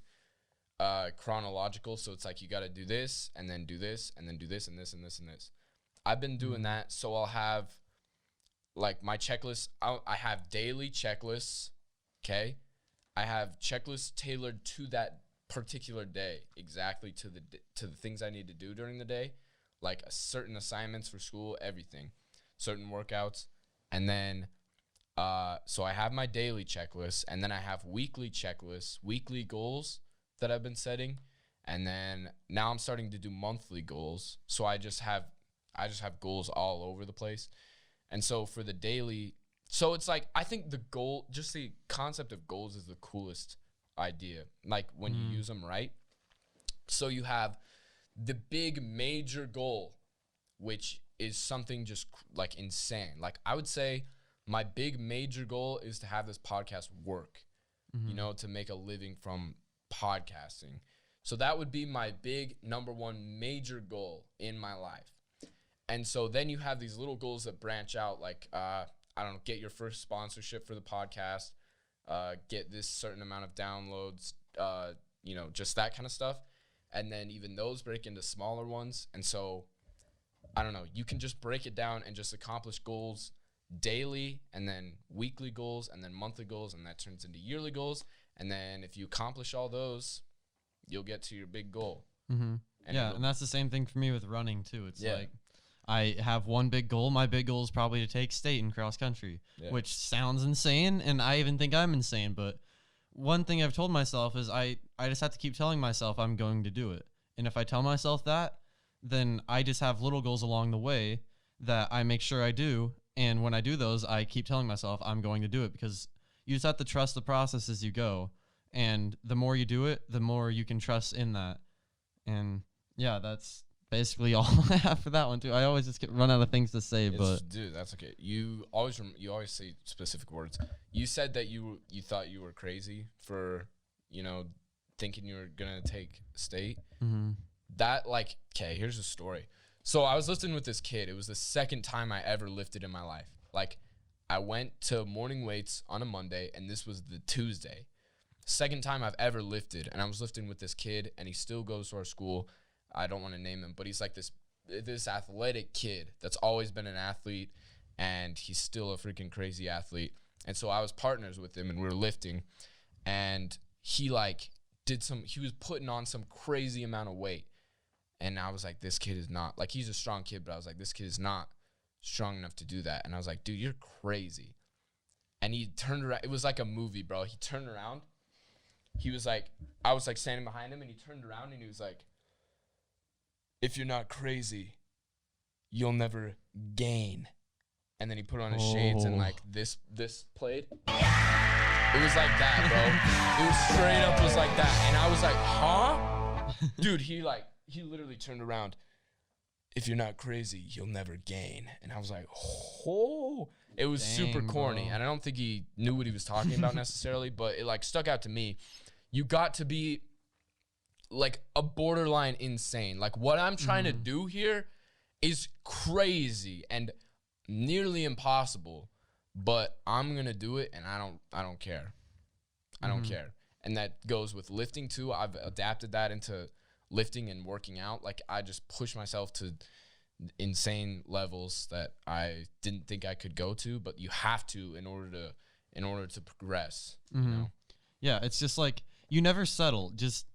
chronological, so it's like you got to do this and then do this and then do this and this and this and this. I've been doing that, so I'll have like my checklist. I have daily checklists, okay? I have checklists tailored to that particular day, exactly to the things I need to do during the day, like certain assignments for school, everything, certain workouts, and then so I have my daily checklist, and then I have weekly checklists, weekly goals that I've been setting, and then now I'm starting to do monthly goals. So I just have goals all over the place. And so for the daily, so it's like I think the concept of goals is the coolest idea, like when you use them right. So you have the big major goal, which is something just like insane. Like I would say my big major goal is to have this podcast work, to make a living from podcasting. So that would be my big number one major goal in my life. And so then you have these little goals that branch out, like I don't know, get your first sponsorship for the podcast, get this certain amount of downloads, just that kind of stuff. And then even those break into smaller ones. And so I don't know, you can just break it down and just accomplish goals daily, and then weekly goals, and then monthly goals, and that turns into yearly goals. And then if you accomplish all those, you'll get to your big goal. And that's the same thing for me with running too. It's like I have one big goal. My big goal is probably to take state in cross country, which sounds insane, and I even think I'm insane. But one thing I've told myself is I just have to keep telling myself I'm going to do it. And if I tell myself that, then I just have little goals along the way that I make sure I do. And when I do those, I keep telling myself I'm going to do it, because you just have to trust the process as you go. And the more you do it, the more you can trust in that. And yeah, that's basically all I have for that one too. I always just run out of things to say, but dude, that's okay. You always say specific words. You said that you thought you were crazy for, thinking you were going to take state. That okay, here's a story. So I was lifting with this kid. It was the second time I ever lifted in my life. Like, I went to morning weights on a Monday, and this was the Tuesday. Second time I've ever lifted, and I was lifting with this kid, and he still goes to our school. I don't want to name him, but he's like this athletic kid that's always been an athlete, and he's still a freaking crazy athlete. And so I was partners with him, and we were lifting, and he was putting on some crazy amount of weight. And I was like, this kid is not, like, he's a strong kid, but I was like, this kid is not strong enough to do that. And I was like, dude, you're crazy. And he turned around. It was like a movie, bro. He turned around. He was like, I was like standing behind him, and he turned around, and he was like, if you're not crazy, you'll never gain. And then he put on his shades and like this played. It was like that, bro. It was straight up was like that. And I was like, huh? Dude, he literally turned around. If you're not crazy, you'll never gain. And I was like, oh. It was super corny. Bro. And I don't think he knew what he was talking about necessarily, but it like stuck out to me. You got to be like a borderline insane. Like what I'm trying to do here is crazy and nearly impossible, but I'm going to do it and I don't care. I don't care. And that goes with lifting too. I've adapted that into lifting and working out. Like I just push myself to insane levels that I didn't think I could go to, but you have to in order to progress, you know? Yeah, it's just like you never settle. Just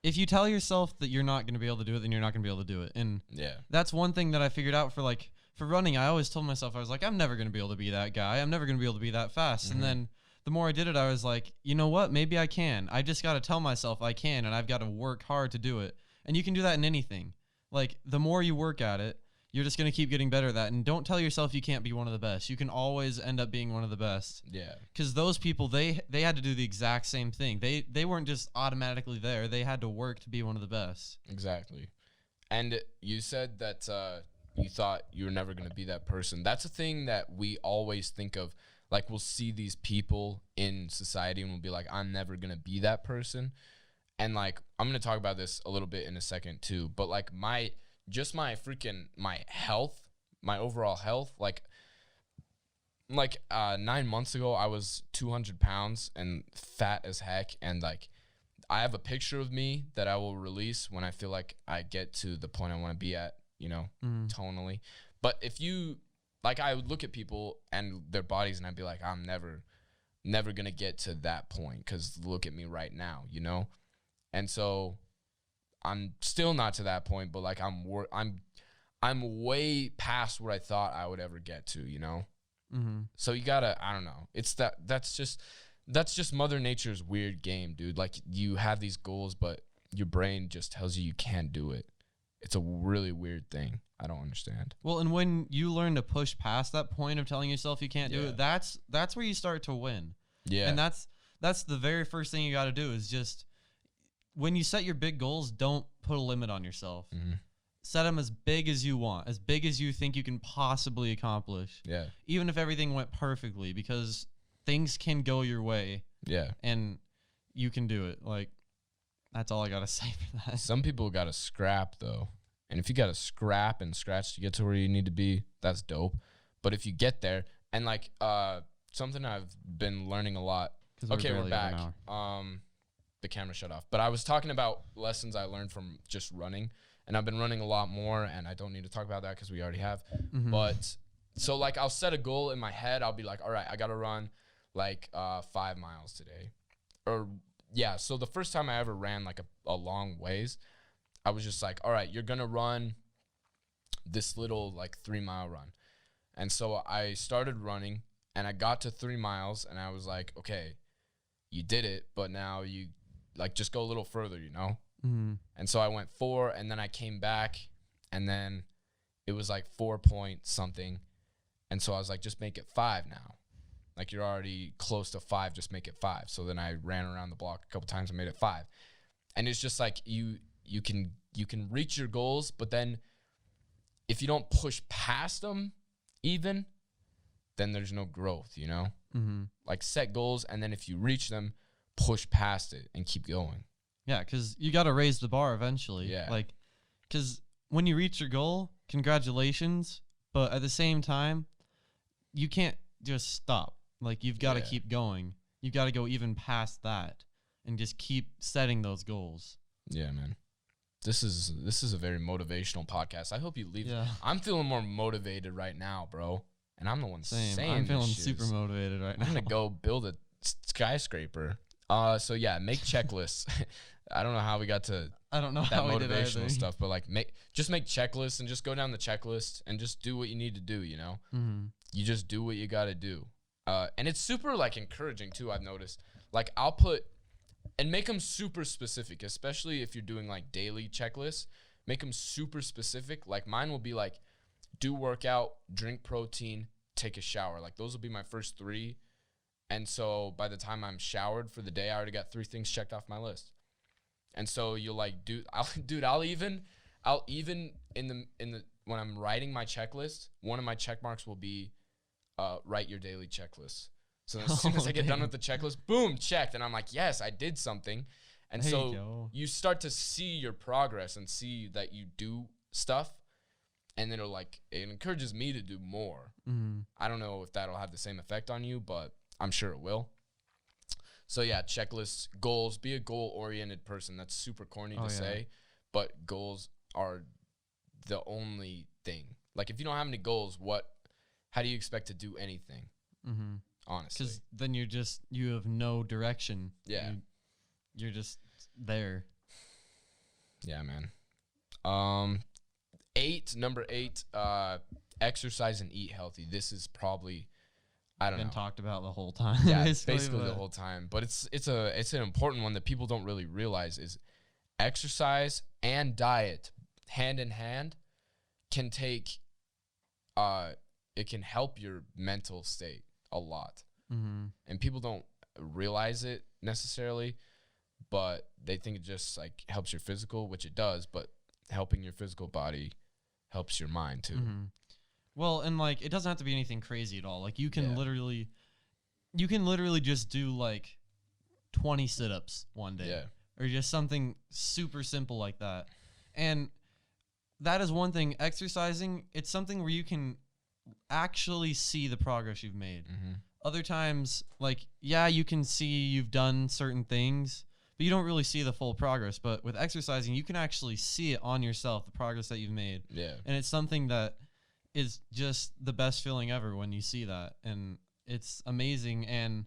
if you tell yourself that you're not going to be able to do it, then you're not going to be able to do it. And Yeah. that's one thing that I figured out for running. I always told myself, I was like, I'm never going to be able to be that guy. I'm never going to be able to be that fast. And then the more I did it, I was like, you know what? Maybe I can. I just got to tell myself I can, and I've got to work hard to do it. And you can do that in anything. Like the more you work at it, you're just going to keep getting better at that. And don't tell yourself you can't be one of the best. You can always end up being one of the best. Yeah. Because those people, they had to do the exact same thing. They weren't just automatically there. They had to work to be one of the best. Exactly. And you said that you thought you were never going to be that person. That's a thing that we always think of. Like we'll see these people in society and we'll be like, I'm never going to be that person. And like, I'm going to talk about this a little bit in a second too. But like my health, my overall health, like 9 months ago, I was 200 pounds and fat as heck. And like, I have a picture of me that I will release when I feel like I get to the point I want to be at, you know, tonally. But if you, like, I would look at people and their bodies and I'd be like, I'm never going to get to that point because look at me right now, you know? And so I'm still not to that point, but like I'm way past what I thought I would ever get to, you know? So you gotta, I don't know. It's that's just Mother Nature's weird game, dude. Like you have these goals, but your brain just tells you can't do it. It's a really weird thing. I don't understand. Well, and when you learn to push past that point of telling yourself you can't do Yeah. it, that's where you start to win. Yeah. And that's the very first thing you got to do is just when you set your big goals, don't put a limit on yourself. Set them as big as you want, as big as you think you can possibly accomplish. Yeah. Even if everything went perfectly, because things can go your way Yeah. and you can do it. Like, that's all I got to say for that. Some people got to scrap though. And if you got to scrap and scratch to get to where you need to be, that's dope. But if you get there and like something I've been learning a lot. Okay, we're back. The camera shut off. But I was talking about lessons I learned from just running, and I've been running a lot more, and I don't need to talk about that because we already have. But so like I'll set a goal in my head. I'll be like, all right, I got to run like 5 miles today. Or yeah, so the first time I ever ran like a long ways, I was just like, all right, you're going to run this little like 3 mile run. And so I started running and I got to 3 miles and I was like, okay, you did it, but now you like just go a little further, you know? And so I went 4 and then I came back and then it was like 4 point something. And so I was like, just make it 5 now. Like you're already close to 5, just make it 5. So then I ran around the block a couple times and made it 5. And it's just like you can reach your goals, but then if you don't push past them even, then there's no growth, you know? Like set goals, and then if you reach them, push past it and keep going. Yeah, because you got to raise the bar eventually. Yeah. Like, because when you reach your goal, congratulations. But at the same time, you can't just stop. Like, you've got to keep going. You've got to go even past that and just keep setting those goals. Yeah, man. This is a very motivational podcast. I hope you leave. Yeah. I'm feeling more motivated right now, bro. And I'm the one saying I'm feeling this shit. super motivated right now. I'm going to go build a skyscraper. So yeah, make checklists. I don't know how we got to I don't know that how we did motivational stuff, but like make checklists and just go down the checklist and just do what you need to do, you know? You just do what you got to do. And it's super like encouraging too, I've noticed. Like I'll put and make them super specific, especially if you're doing like daily checklists, make them super specific. Like mine will be like, do workout, drink protein, take a shower. Like those will be my first 3. And so by the time I'm showered for the day, I already got 3 things checked off my list. And so you'll like, I'll even in the when I'm writing my checklist, one of my check marks will be write your daily checklist. So as soon as I get done with the checklist, boom, checked. And I'm like, yes, I did something. And so you start to see your progress and see that you do stuff. And then it encourages me to do more. Mm-hmm. I don't know if that'll have the same effect on you, but I'm sure it will. So yeah, checklists, goals, be a goal-oriented person. That's super corny to say, but goals are the only thing. Like if you don't have any goals, how do you expect to do anything? Mm-hmm. Honestly. Because then you have no direction. Yeah. You're just there. Yeah, man. Number 8, exercise and eat healthy. This is probably, I don't know. Been talked about the whole time. Yeah, basically the whole time. But it's an important one that people don't really realize is exercise and diet hand in hand can take, it can help your mental state a lot. Mm-hmm. And people don't realize it necessarily, but they think it just like helps your physical, which it does, but helping your physical body helps your mind too. Mm-hmm. Well, and like it doesn't have to be anything crazy at all. Like you can literally just do like 20 sit-ups one day. Yeah. Or just something super simple like that. And that is one thing. Exercising, it's something where you can actually see the progress you've made. Mm-hmm. Other times, like, yeah, you can see you've done certain things, but you don't really see the full progress. But with exercising, you can actually see it on yourself, the progress that you've made. Yeah. And it's something that is just the best feeling ever when you see that. And it's amazing. And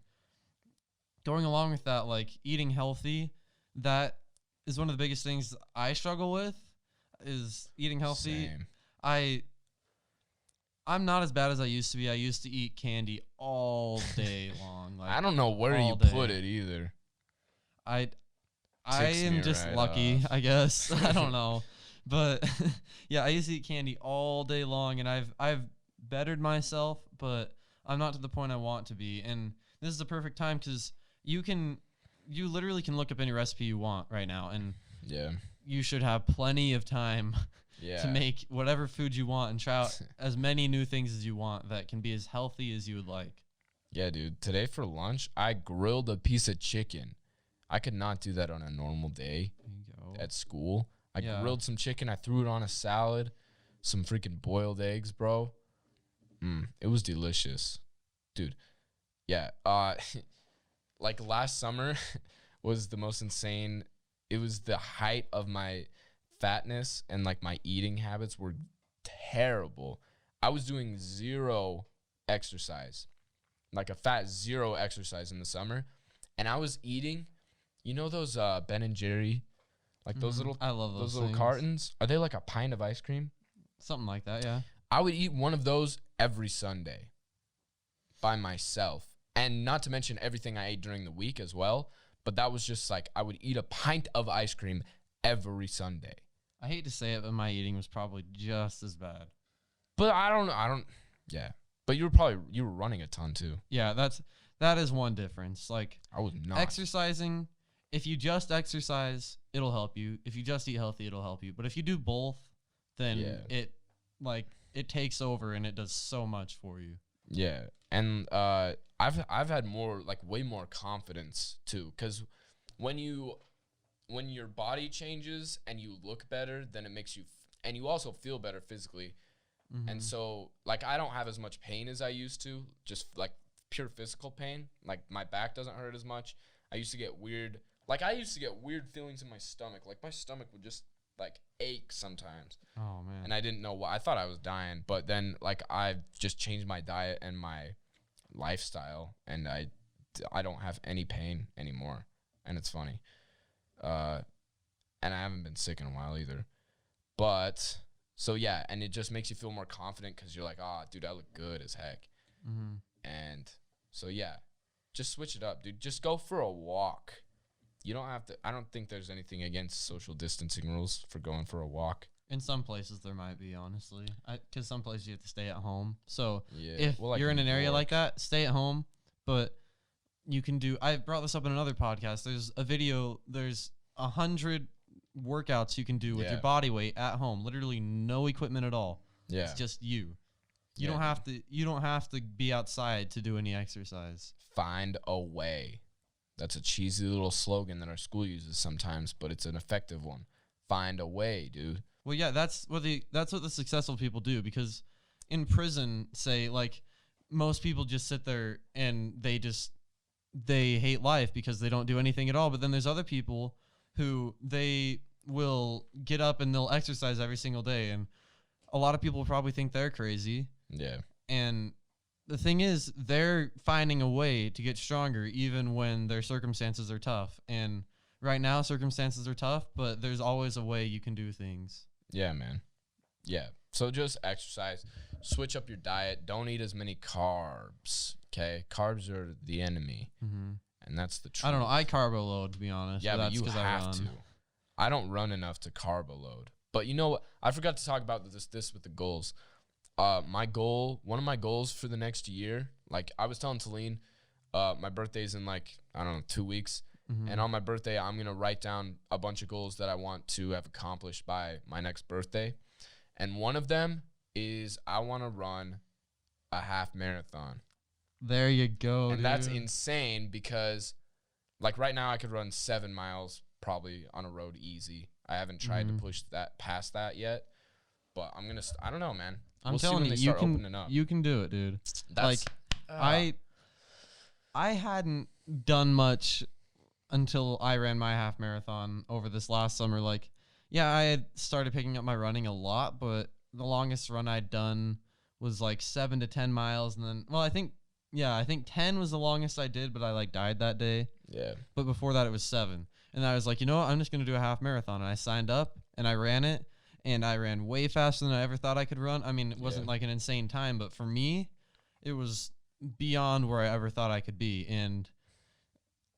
going along with that, like eating healthy, that is one of the biggest things I struggle with is eating healthy. Same. I'm not as bad as I used to be. I used to eat candy all day long. Like I don't know where you put it either. I am just lucky, I guess. I don't know. But yeah, I used to eat candy all day long, and I've bettered myself, but I'm not to the point I want to be. And this is the perfect time because you literally can look up any recipe you want right now, and you should have plenty of time to make whatever food you want and try out as many new things as you want that can be as healthy as you would like. Yeah, dude. Today for lunch, I grilled a piece of chicken. I could not do that on a normal day at school. I grilled some chicken. I threw it on a salad, some freaking boiled eggs, bro. It was delicious, dude. Yeah. Like last summer was the most insane. It was the height of my fatness, and like my eating habits were terrible. I was doing 0 exercise, like a fat 0 exercise in the summer, and I was eating, you know those Ben and Jerry, like those little, I love those little cartons. Are they like a pint of ice cream? Something like that, yeah. I would eat one of those every Sunday by myself, and not to mention everything I ate during the week as well. But that was just like I would eat a pint of ice cream every Sunday. I hate to say it, but my eating was probably just as bad. But I don't. Yeah. But you were running a ton too. Yeah, that is one difference. Like I was not exercising. If you just exercise, it'll help you. If you just eat healthy, it'll help you. But if you do both, then it takes over and it does so much for you. Yeah. And I've had way more confidence too, because when your body changes and you look better, then it makes you and you also feel better physically. Mm-hmm. And so like I don't have as much pain as I used to, just like pure physical pain. Like my back doesn't hurt as much. I used to get weird feelings in my stomach. Like my stomach would just like ache sometimes. Oh man. And I didn't know why. I thought I was dying, but then like I've just changed my diet and my lifestyle, and I don't have any pain anymore, and it's funny. And I haven't been sick in a while either. But so yeah, and it just makes you feel more confident because you're like, dude, I look good as heck. Mm-hmm. And so yeah, just switch it up, dude. Just go for a walk. you don't have to. I don't think there's anything against social distancing rules for going for a walk. In some places there might be, honestly, because some places you have to stay at home. So Yeah. if Well, like you're in New an area like York. that, stay at home. But you can do. I brought this up in another podcast. There's a video. There's 100 workouts you can do with Yeah. your body weight at home. Literally no equipment at all. Yeah. It's just you. Yeah, You don't have to. You don't have to be outside to do any exercise. Find a way. That's a cheesy little slogan that our school uses sometimes, but it's an effective one. Find a way, dude. Well, yeah, that's what the successful people do, because in prison, say, like, most people just sit there and they hate life because they don't do anything at all. But then there's other people who they will get up and they'll exercise every single day, and a lot of people will probably think they're crazy. Yeah. And the thing is, they're finding a way to get stronger even when their circumstances are tough. And right now, circumstances are tough, but there's always a way you can do things. Yeah, man. Yeah. So just exercise. Switch up your diet. Don't eat as many carbs. Okay? Carbs are the enemy. Mm-hmm. And that's the truth. I don't know. I carbo load, to be honest. Yeah, but that's you 'cause I have run. to. I don't run enough to carbo load. But you know what? I forgot to talk about this with the goals. One of my goals for the next year, like I was telling Talene, my birthday's in like, I don't know, 2 weeks. Mhm. And on my birthday, I'm going to write down a bunch of goals that I want to have accomplished by my next birthday. And one of them is I want to run a half marathon. There you go, And that's dude. insane because, like, right now I could run 7 miles probably on a road easy. I haven't tried to push that past that yet. But I'm going to, I don't know, man. I'm We'll see telling when you, they you start can opening up. you can do it, dude. That's, I hadn't done much until I ran my half marathon over this last summer. Like, yeah, I had started picking up my running a lot, but the longest run I'd done was like 7 to 10 miles, and then, well, I think 10 was the longest I did, but I like died that day. yeah. But before that, it was 7, and I was like, you know what, I'm just gonna do a half marathon, and I signed up and I ran it, and I ran way faster than I ever thought I could run. I mean, it wasn't Yeah. like an insane time, but for me, it was beyond where I ever thought I could be, and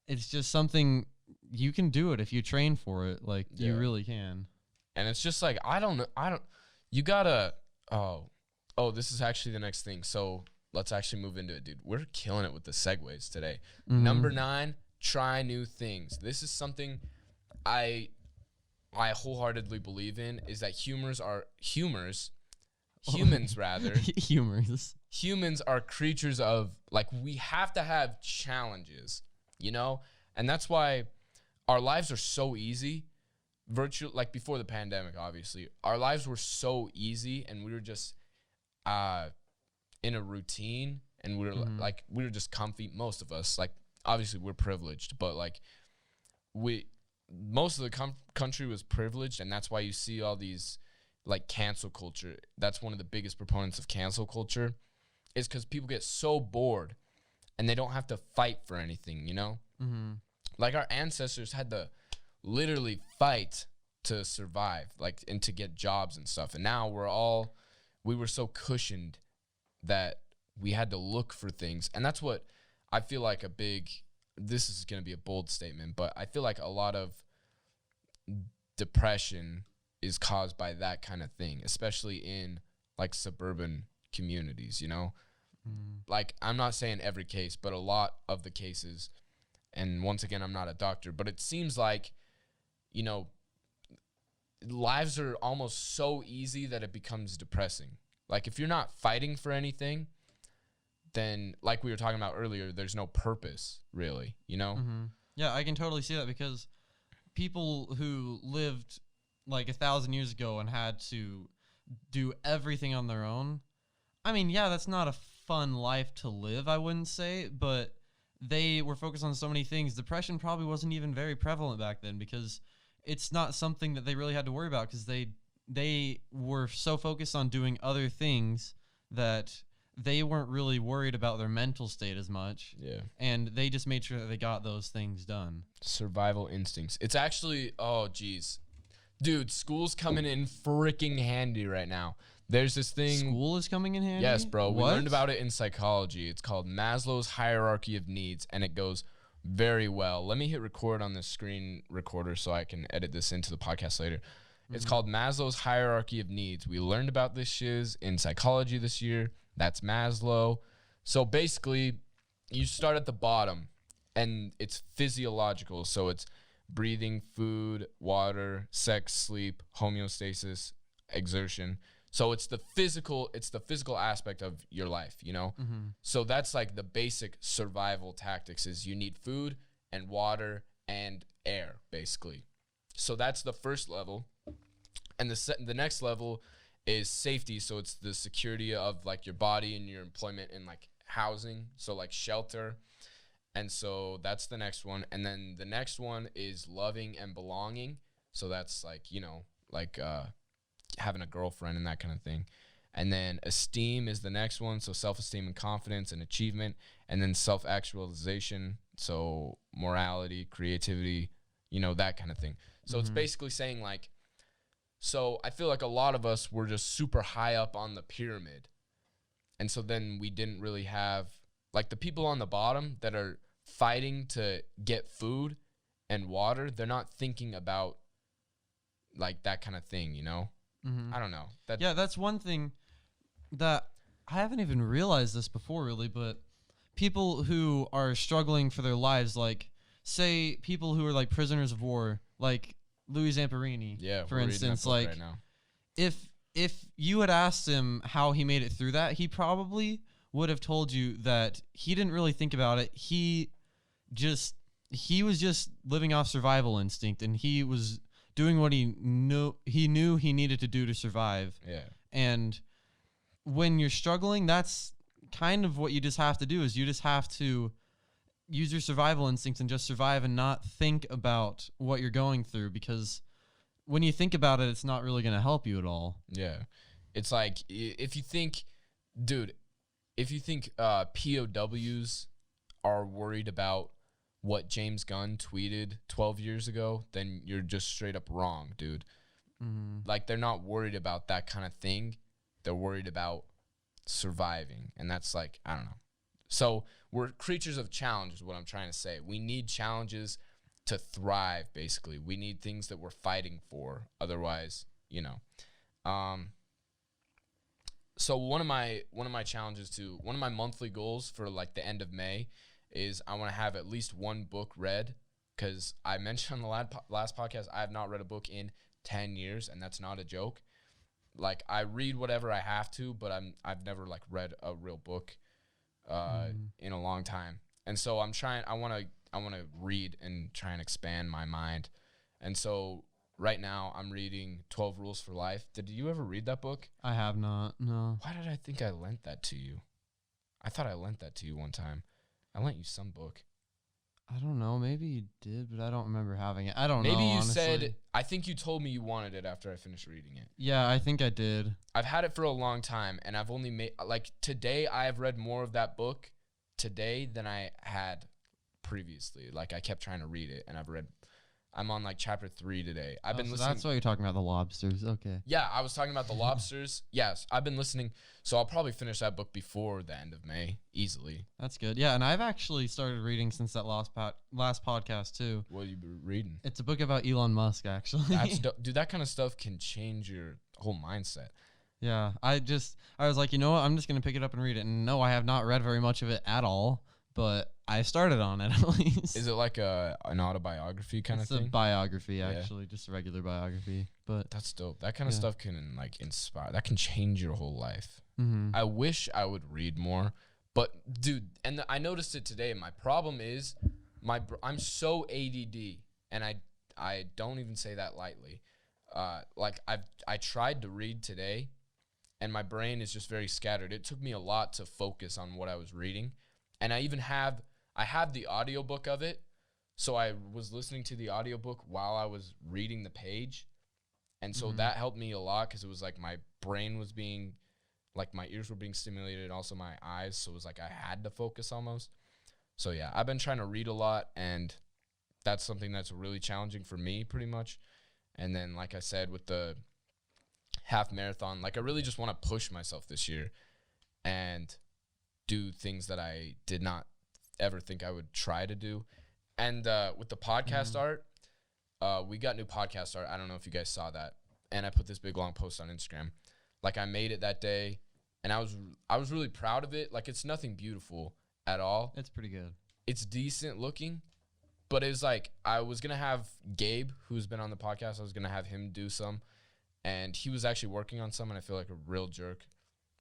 it's just something you can do it if you train for it. Like, you Yeah. really can. And it's just like, you gotta, this is actually the next thing. So let's actually move into it, dude. We're killing it with the segues today. Mhm. Number 9, try new things. This is something I wholeheartedly believe in, is that humans rather, Humors. humans are creatures of, like, we have to have challenges, you know? And that's why our lives are so easy. Like before the pandemic, obviously, our lives were so easy, and we were just in a routine, and we were like, we were just comfy. Most of us, like, obviously we're privileged, but like most of the country was privileged, and that's why you see all these, like, cancel culture. That's one of the biggest proponents of cancel culture, is because people get so bored and they don't have to fight for anything, you know? Mm-hmm. Like, our ancestors had to literally fight to survive, like, and to get jobs and stuff. And now we were so cushioned that we had to look for things. And that's what I feel like this is going to be a bold statement, but I feel like a lot of depression is caused by that kind of thing, especially in, like, suburban communities, you know? Like, I'm not saying every case, but a lot of the cases. And once again, I'm not a doctor, but it seems like, you know, lives are almost so easy that it becomes depressing. Like, if you're not fighting for anything, then, like we were talking about earlier, there's no purpose, really, you know? Mm-hmm. Yeah, I can totally see that, because people who lived like 1,000 years ago and had to do everything on their own, I mean, yeah, that's not a fun life to live, I wouldn't say, but they were focused on so many things. Depression probably wasn't even very prevalent back then, because it's not something that they really had to worry about, because they were so focused on doing other things that they weren't really worried about their mental state as much. Yeah. And they just made sure that they got those things done. Survival instincts. It's actually, oh, geez. Dude, school's coming in freaking handy right now. There's this thing. School is coming in handy? Yes, bro. We What? learned about it in psychology. It's called Maslow's hierarchy of needs, and it goes very well. Let me hit record on this screen recorder so I can edit this into the podcast later. It's called Maslow's Hierarchy of Needs. We learned about this shiz in psychology this year. That's Maslow. So basically, you start at the bottom, and it's physiological. So it's breathing, food, water, sex, sleep, homeostasis, exertion. So it's the physical aspect of your life, you know? So that's like the basic survival tactics is you need food and water and air, basically. So that's the first level. And the next level is safety. So it's the security of like your body and your employment and like housing. So like shelter. And so that's the next one. And then the next one is loving and belonging. So that's like, you know, like having a girlfriend and that kind of thing. And then esteem is the next one. So self-esteem and confidence and achievement. And then self-actualization. So morality, creativity, you know, that kind of thing. So it's basically saying like, so I feel like a lot of us were just super high up on the pyramid. And so then we didn't really have, like the people on the bottom that are fighting to get food and water, they're not thinking about like that kind of thing, you know? I don't know. Yeah, that's one thing that I haven't even realized this before really, but people who are struggling for their lives, like say people who are like prisoners of war, like Louis Zamperini, for instance, like right now. if you had asked him how he made it through that, he probably would have told you that he didn't really think about it. He was just living off survival instinct, and he was doing what he knew he needed to do to survive. Yeah. And when you're struggling, that's kind of what you just have to do is you just have to use your survival instincts and just survive and not think about what you're going through, because when you think about it, it's not really going to help you at all. Yeah. It's like if you think POWs are worried about what James Gunn tweeted 12 years ago, then you're just straight up wrong, dude. Like they're not worried about that kind of thing. They're worried about surviving. And that's like, I don't know. So we're creatures of challenge is what I'm trying to say. We need challenges to thrive, basically. We need things that we're fighting for. Otherwise, you know. So one of my challenges to one of my monthly goals for like the end of May is I want to have at least one book read, because I mentioned on the last podcast I have not read a book in 10 years, and that's not a joke. Like I read whatever I have to, but I've never like read a real book in a long time. And so I want to read and try and expand my mind. And so right now I'm reading 12 Rules for Life. Did you ever read that book? I have not, no. Why did I think I lent that to you? I thought I lent that to you one time. I lent you some book. I don't know. Maybe you did, but I don't remember having it. I don't know, Maybe you honestly. said, I think you told me you wanted it after I finished reading it. Yeah, I think I did. I've had it for a long time, and I've only made, like, today I have read more of that book today than I had previously. Like, I kept trying to read it, and I'm on, like, chapter 3 today. I've been listening. That's why you're talking about the lobsters. Okay. Yeah, I was talking about the lobsters. Yes, I've been listening. So I'll probably finish that book before the end of May, easily. That's good. Yeah, and I've actually started reading since that last podcast, too. What have you been reading? It's a book about Elon Musk, actually. Dude, that kind of stuff can change your whole mindset. Yeah, I was like, you know what? I'm just going to pick it up and read it. And no, I have not read very much of it at all, but I started on it at least. Is it like an autobiography kind of thing? It's a biography, actually, just a regular biography. But that's dope. That kind of stuff can like inspire. That can change your whole life. I wish I would read more, but dude, and I noticed it today. My problem is I'm so ADD, and I don't even say that lightly. Like I tried to read today, and my brain is just very scattered. It took me a lot to focus on what I was reading, and I have the audiobook of it, so I was listening to the audiobook while I was reading the page, and so that helped me a lot, because it was like my brain was being, like my ears were being stimulated, and also my eyes, so it was like I had to focus almost. So yeah, I've been trying to read a lot, and that's something that's really challenging for me pretty much. And then like I said, with the half marathon, like I really just want to push myself this year and do things that I did not ever think I would try to do. And with the podcast Mhm. art, we got new podcast art. I don't know if you guys saw that. And I put this big long post on Instagram. Like I made it that day, and I was really proud of it. Like it's nothing beautiful at all. It's pretty good. It's decent looking, but it was like I was gonna have Gabe, who's been on the podcast. I was gonna have him do some, and he was actually working on some. And I feel like a real jerk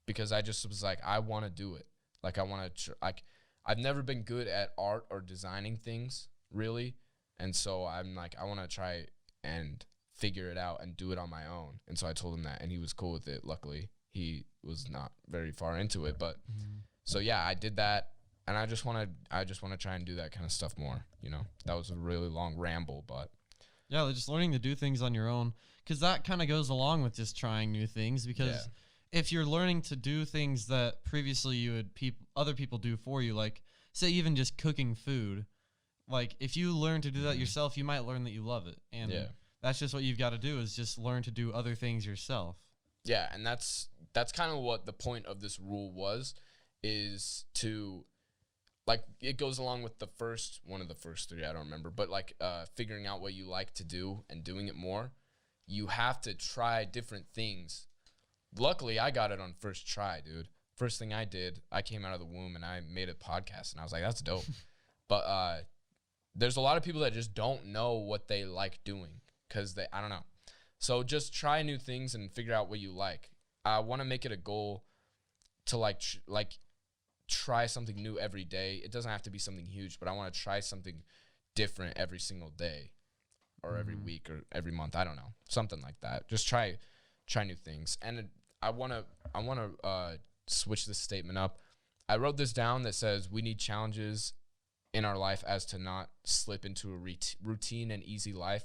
because I just was like, I want to do it. Like I want to like I've never been good at art or designing things really, and so I'm like I want to try and figure it out and do it on my own. And so I told him that, and he was cool with it. Luckily, he was not very far into it, but so yeah, I did that, and I just want to try and do that kind of stuff more. You know, that was a really long ramble, but Yeah, like just learning to do things on your own, because that kind of goes along with just trying new things. Because if you're learning to do things that previously you would other people do for you, like say even just cooking food, like if you learn to do that yourself, you might learn that you love it, and that's just what you've got to do is just learn to do other things yourself. Yeah, and that's kind of what the point of this rule was, is to like it goes along with one of the first three, I don't remember, but like figuring out what you like to do and doing it more. You have to try different things. Luckily, I got it on first try, dude. First thing I did, I came out of the womb and I made a podcast, and I was like, that's dope. But there's a lot of people that just don't know what they like doing because I don't know. So just try new things and figure out what you like. I want to make it a goal to like try something new every day. It doesn't have to be something huge, but I want to try something different every single day or every week or every month. I don't know. Something like that. Just try new things. And I want to switch this statement up. I wrote this down that says we need challenges in our life as to not slip into a routine and easy life,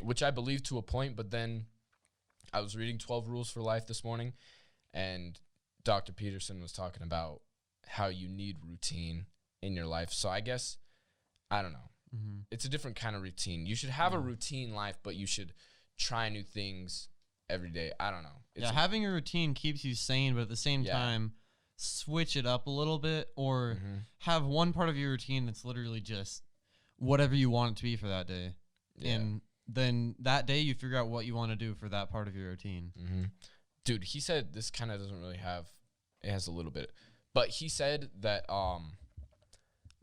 which I believe to a point. But then I was reading 12 Rules for Life this morning, and Dr. Peterson was talking about how you need routine in your life. So I guess, I don't know. It's a different kind of routine. You should have a routine life, but you should try new things every day. I don't know. Having a routine keeps you sane, but at the same time, switch it up a little bit, or have one part of your routine that's literally just whatever you want it to be for that day. Yeah. And then that day you figure out what you want to do for that part of your routine. Dude, he said this kind of doesn't really have, it has a little bit, but he said that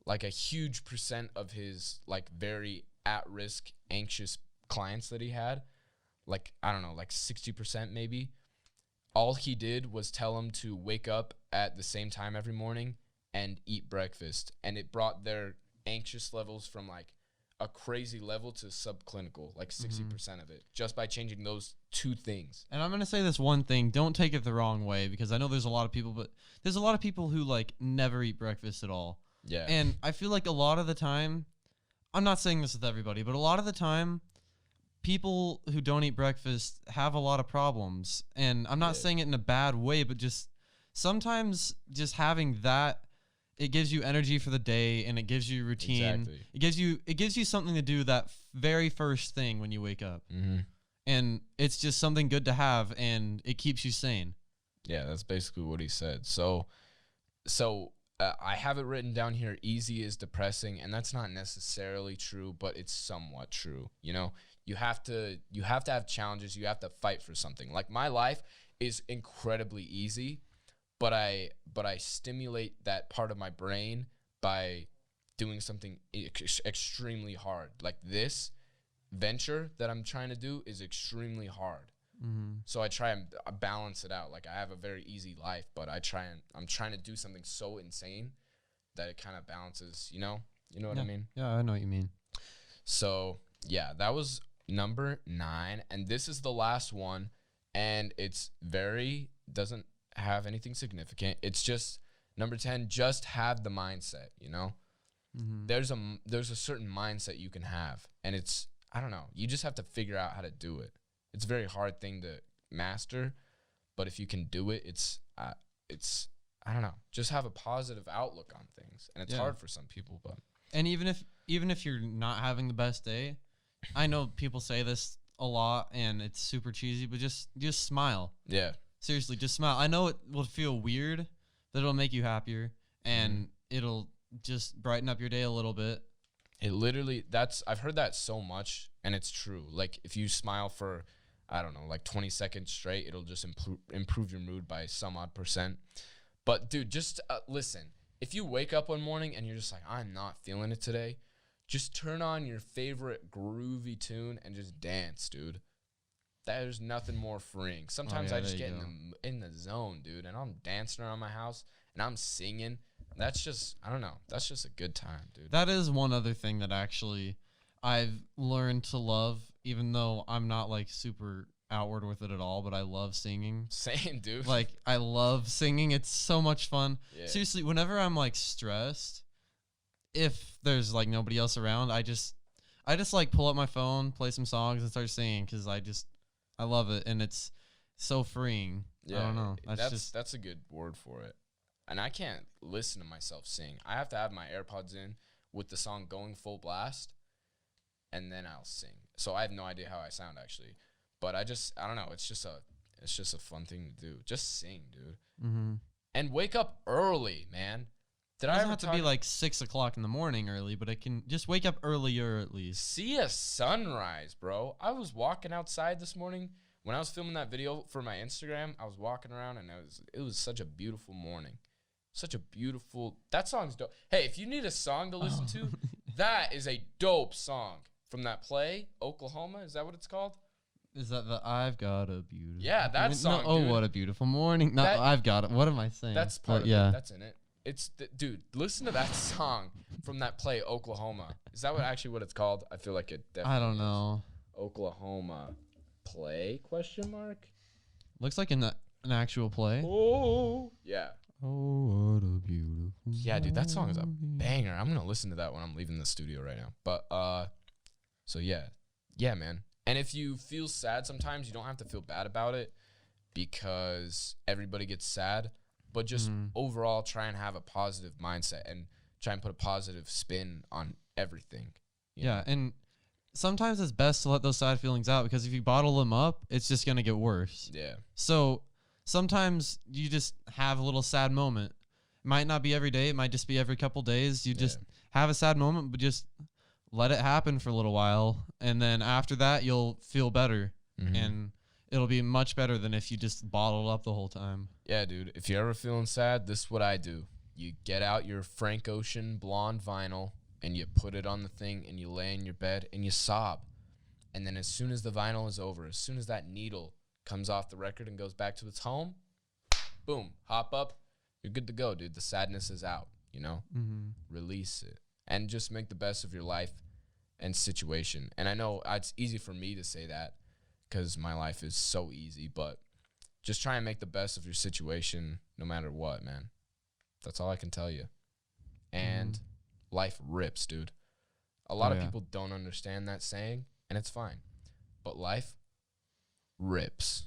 like a huge percent of his like very at-risk anxious clients that he had, like I don't know, like 60% maybe, all he did was tell them to wake up at the same time every morning and eat breakfast, and it brought their anxious levels from like a crazy level to subclinical, like 60% of it, just by changing those two things. And I'm going to say this one thing, don't take it the wrong way, because I know there's a lot of people, but there's a lot of people who like never eat breakfast at all. Yeah. And I feel like a lot of the time, I'm not saying this with everybody, but a lot of the time, people who don't eat breakfast have a lot of problems. And I'm not saying it in a bad way, but just sometimes just having that, it gives you energy for the day, and it gives you routine. Exactly. It gives you something to do that very first thing when you wake up. And it's just something good to have, and it keeps you sane. Yeah, that's basically what he said. So I have it written down here, easy is depressing, and that's not necessarily true, but it's somewhat true. You know, you have to have challenges, you have to fight for something. Like my life is incredibly easy, but I stimulate that part of my brain by doing something extremely hard. Like this venture that I'm trying to do is extremely hard. So I try and balance it out. Like I have a very easy life, but I'm trying to do something so insane that it kind of balances, you know what I mean? Yeah, I know what you mean. So yeah, that was number 9. And this is the last one. And it's doesn't have anything significant. It's just number 10, just have the mindset, you know? There's a certain mindset you can have, and it's, I don't know, you just have to figure out how to do it. It's a very hard thing to master, but if you can do it, it's I don't know, just have a positive outlook on things. And it's hard for some people, but and even if you're not having the best day, I know people say this a lot and it's super cheesy, but just smile. Yeah. Seriously, just smile. I know it will feel weird, but it'll make you happier, and it'll just brighten up your day a little bit. It literally, I've heard that so much, and it's true. Like, if you smile for, I don't know, like 20 seconds straight, it'll just improve your mood by some odd percent. But, dude, just listen. If you wake up one morning and you're just like, I'm not feeling it today, just turn on your favorite groovy tune and just dance, dude. There's nothing more freeing. Sometimes I just get in the zone, dude, and I'm dancing around my house and I'm singing. That's just, I don't know. That's just a good time, dude. That is one other thing that actually I've learned to love, even though I'm not like super outward with it at all, but I love singing. Same, dude. Like, I love singing. It's so much fun. Yeah. Seriously, whenever I'm like stressed, if there's like nobody else around, I just like pull up my phone, play some songs, and start singing because I love it, and it's so freeing. Yeah, I don't know. That's a good word for it. And I can't listen to myself sing. I have to have my AirPods in with the song going full blast, and then I'll sing. So I have no idea how I sound actually, but I don't know. It's just a fun thing to do. Just sing, dude. Mm-hmm. And wake up early, man. It doesn't have to be like 6 o'clock in the morning early, but it can just wake up earlier at least. See a sunrise, bro. I was walking outside this morning when I was filming that video for my Instagram. I was walking around and it was such a beautiful morning. That song's dope. Hey, if you need a song to listen to, that is a dope song from that play, Oklahoma. Is that what it's called? Is that the I've Got a Beautiful... Yeah, that song, no, dude. Oh, what a beautiful morning. No, I've got it. What am I saying? That's part of it. That's in it. Dude, listen to that song from that play, Oklahoma. Is that what it's called? I feel like it definitely I don't know. Is. Oklahoma play, ? Looks like an actual play. Oh. Yeah. Oh, what a beautiful... Yeah, dude, that song is a banger. I'm going to listen to that when I'm leaving the studio right now. But, so yeah. Yeah, man. And if you feel sad sometimes, you don't have to feel bad about it because everybody gets sad. But just overall try and have a positive mindset and try and put a positive spin on everything. Yeah, and sometimes it's best to let those sad feelings out because if you bottle them up, it's just going to get worse. Yeah. So sometimes you just have a little sad moment. It might not be every day. It might just be every couple days. You just have a sad moment, but just let it happen for a little while. And then after that, you'll feel better. Mm-hmm. And it'll be much better than if you just bottle up the whole time. Yeah, dude. If you're ever feeling sad, this is what I do. You get out your Frank Ocean blonde vinyl and you put it on the thing and you lay in your bed and you sob. And then as soon as the vinyl is over, as soon as that needle comes off the record and goes back to its home, boom, hop up. You're good to go, dude. The sadness is out, you know? Mm-hmm. Release it. And just make the best of your life and situation. And I know it's easy for me to say that because my life is so easy, but just try and make the best of your situation no matter what, man. That's all I can tell you. And life rips, dude. A lot of people don't understand that saying, and it's fine. But life rips.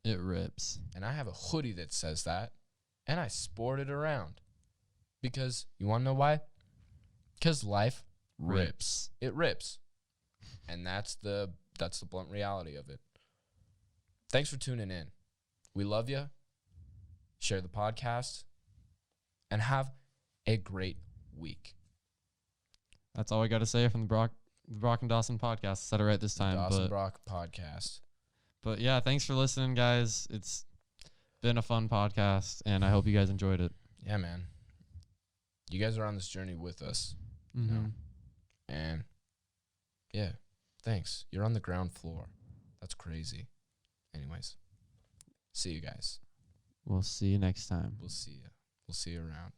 It rips. And I have a hoodie that says that, and I sport it around. Because, you want to know why? Because life rips. It rips. And that's the blunt reality of it. Thanks for tuning in. We love you. Share the podcast. And have a great week. That's all I got to say from the Brock and Dawson podcast. I said it right this time. Dawson Brock podcast. But yeah, thanks for listening, guys. It's been a fun podcast, and I hope you guys enjoyed it. Yeah, man. You guys are on this journey with us. You know? And yeah, thanks. You're on the ground floor. That's crazy. Anyways, see you guys. We'll see you next time. We'll see you around.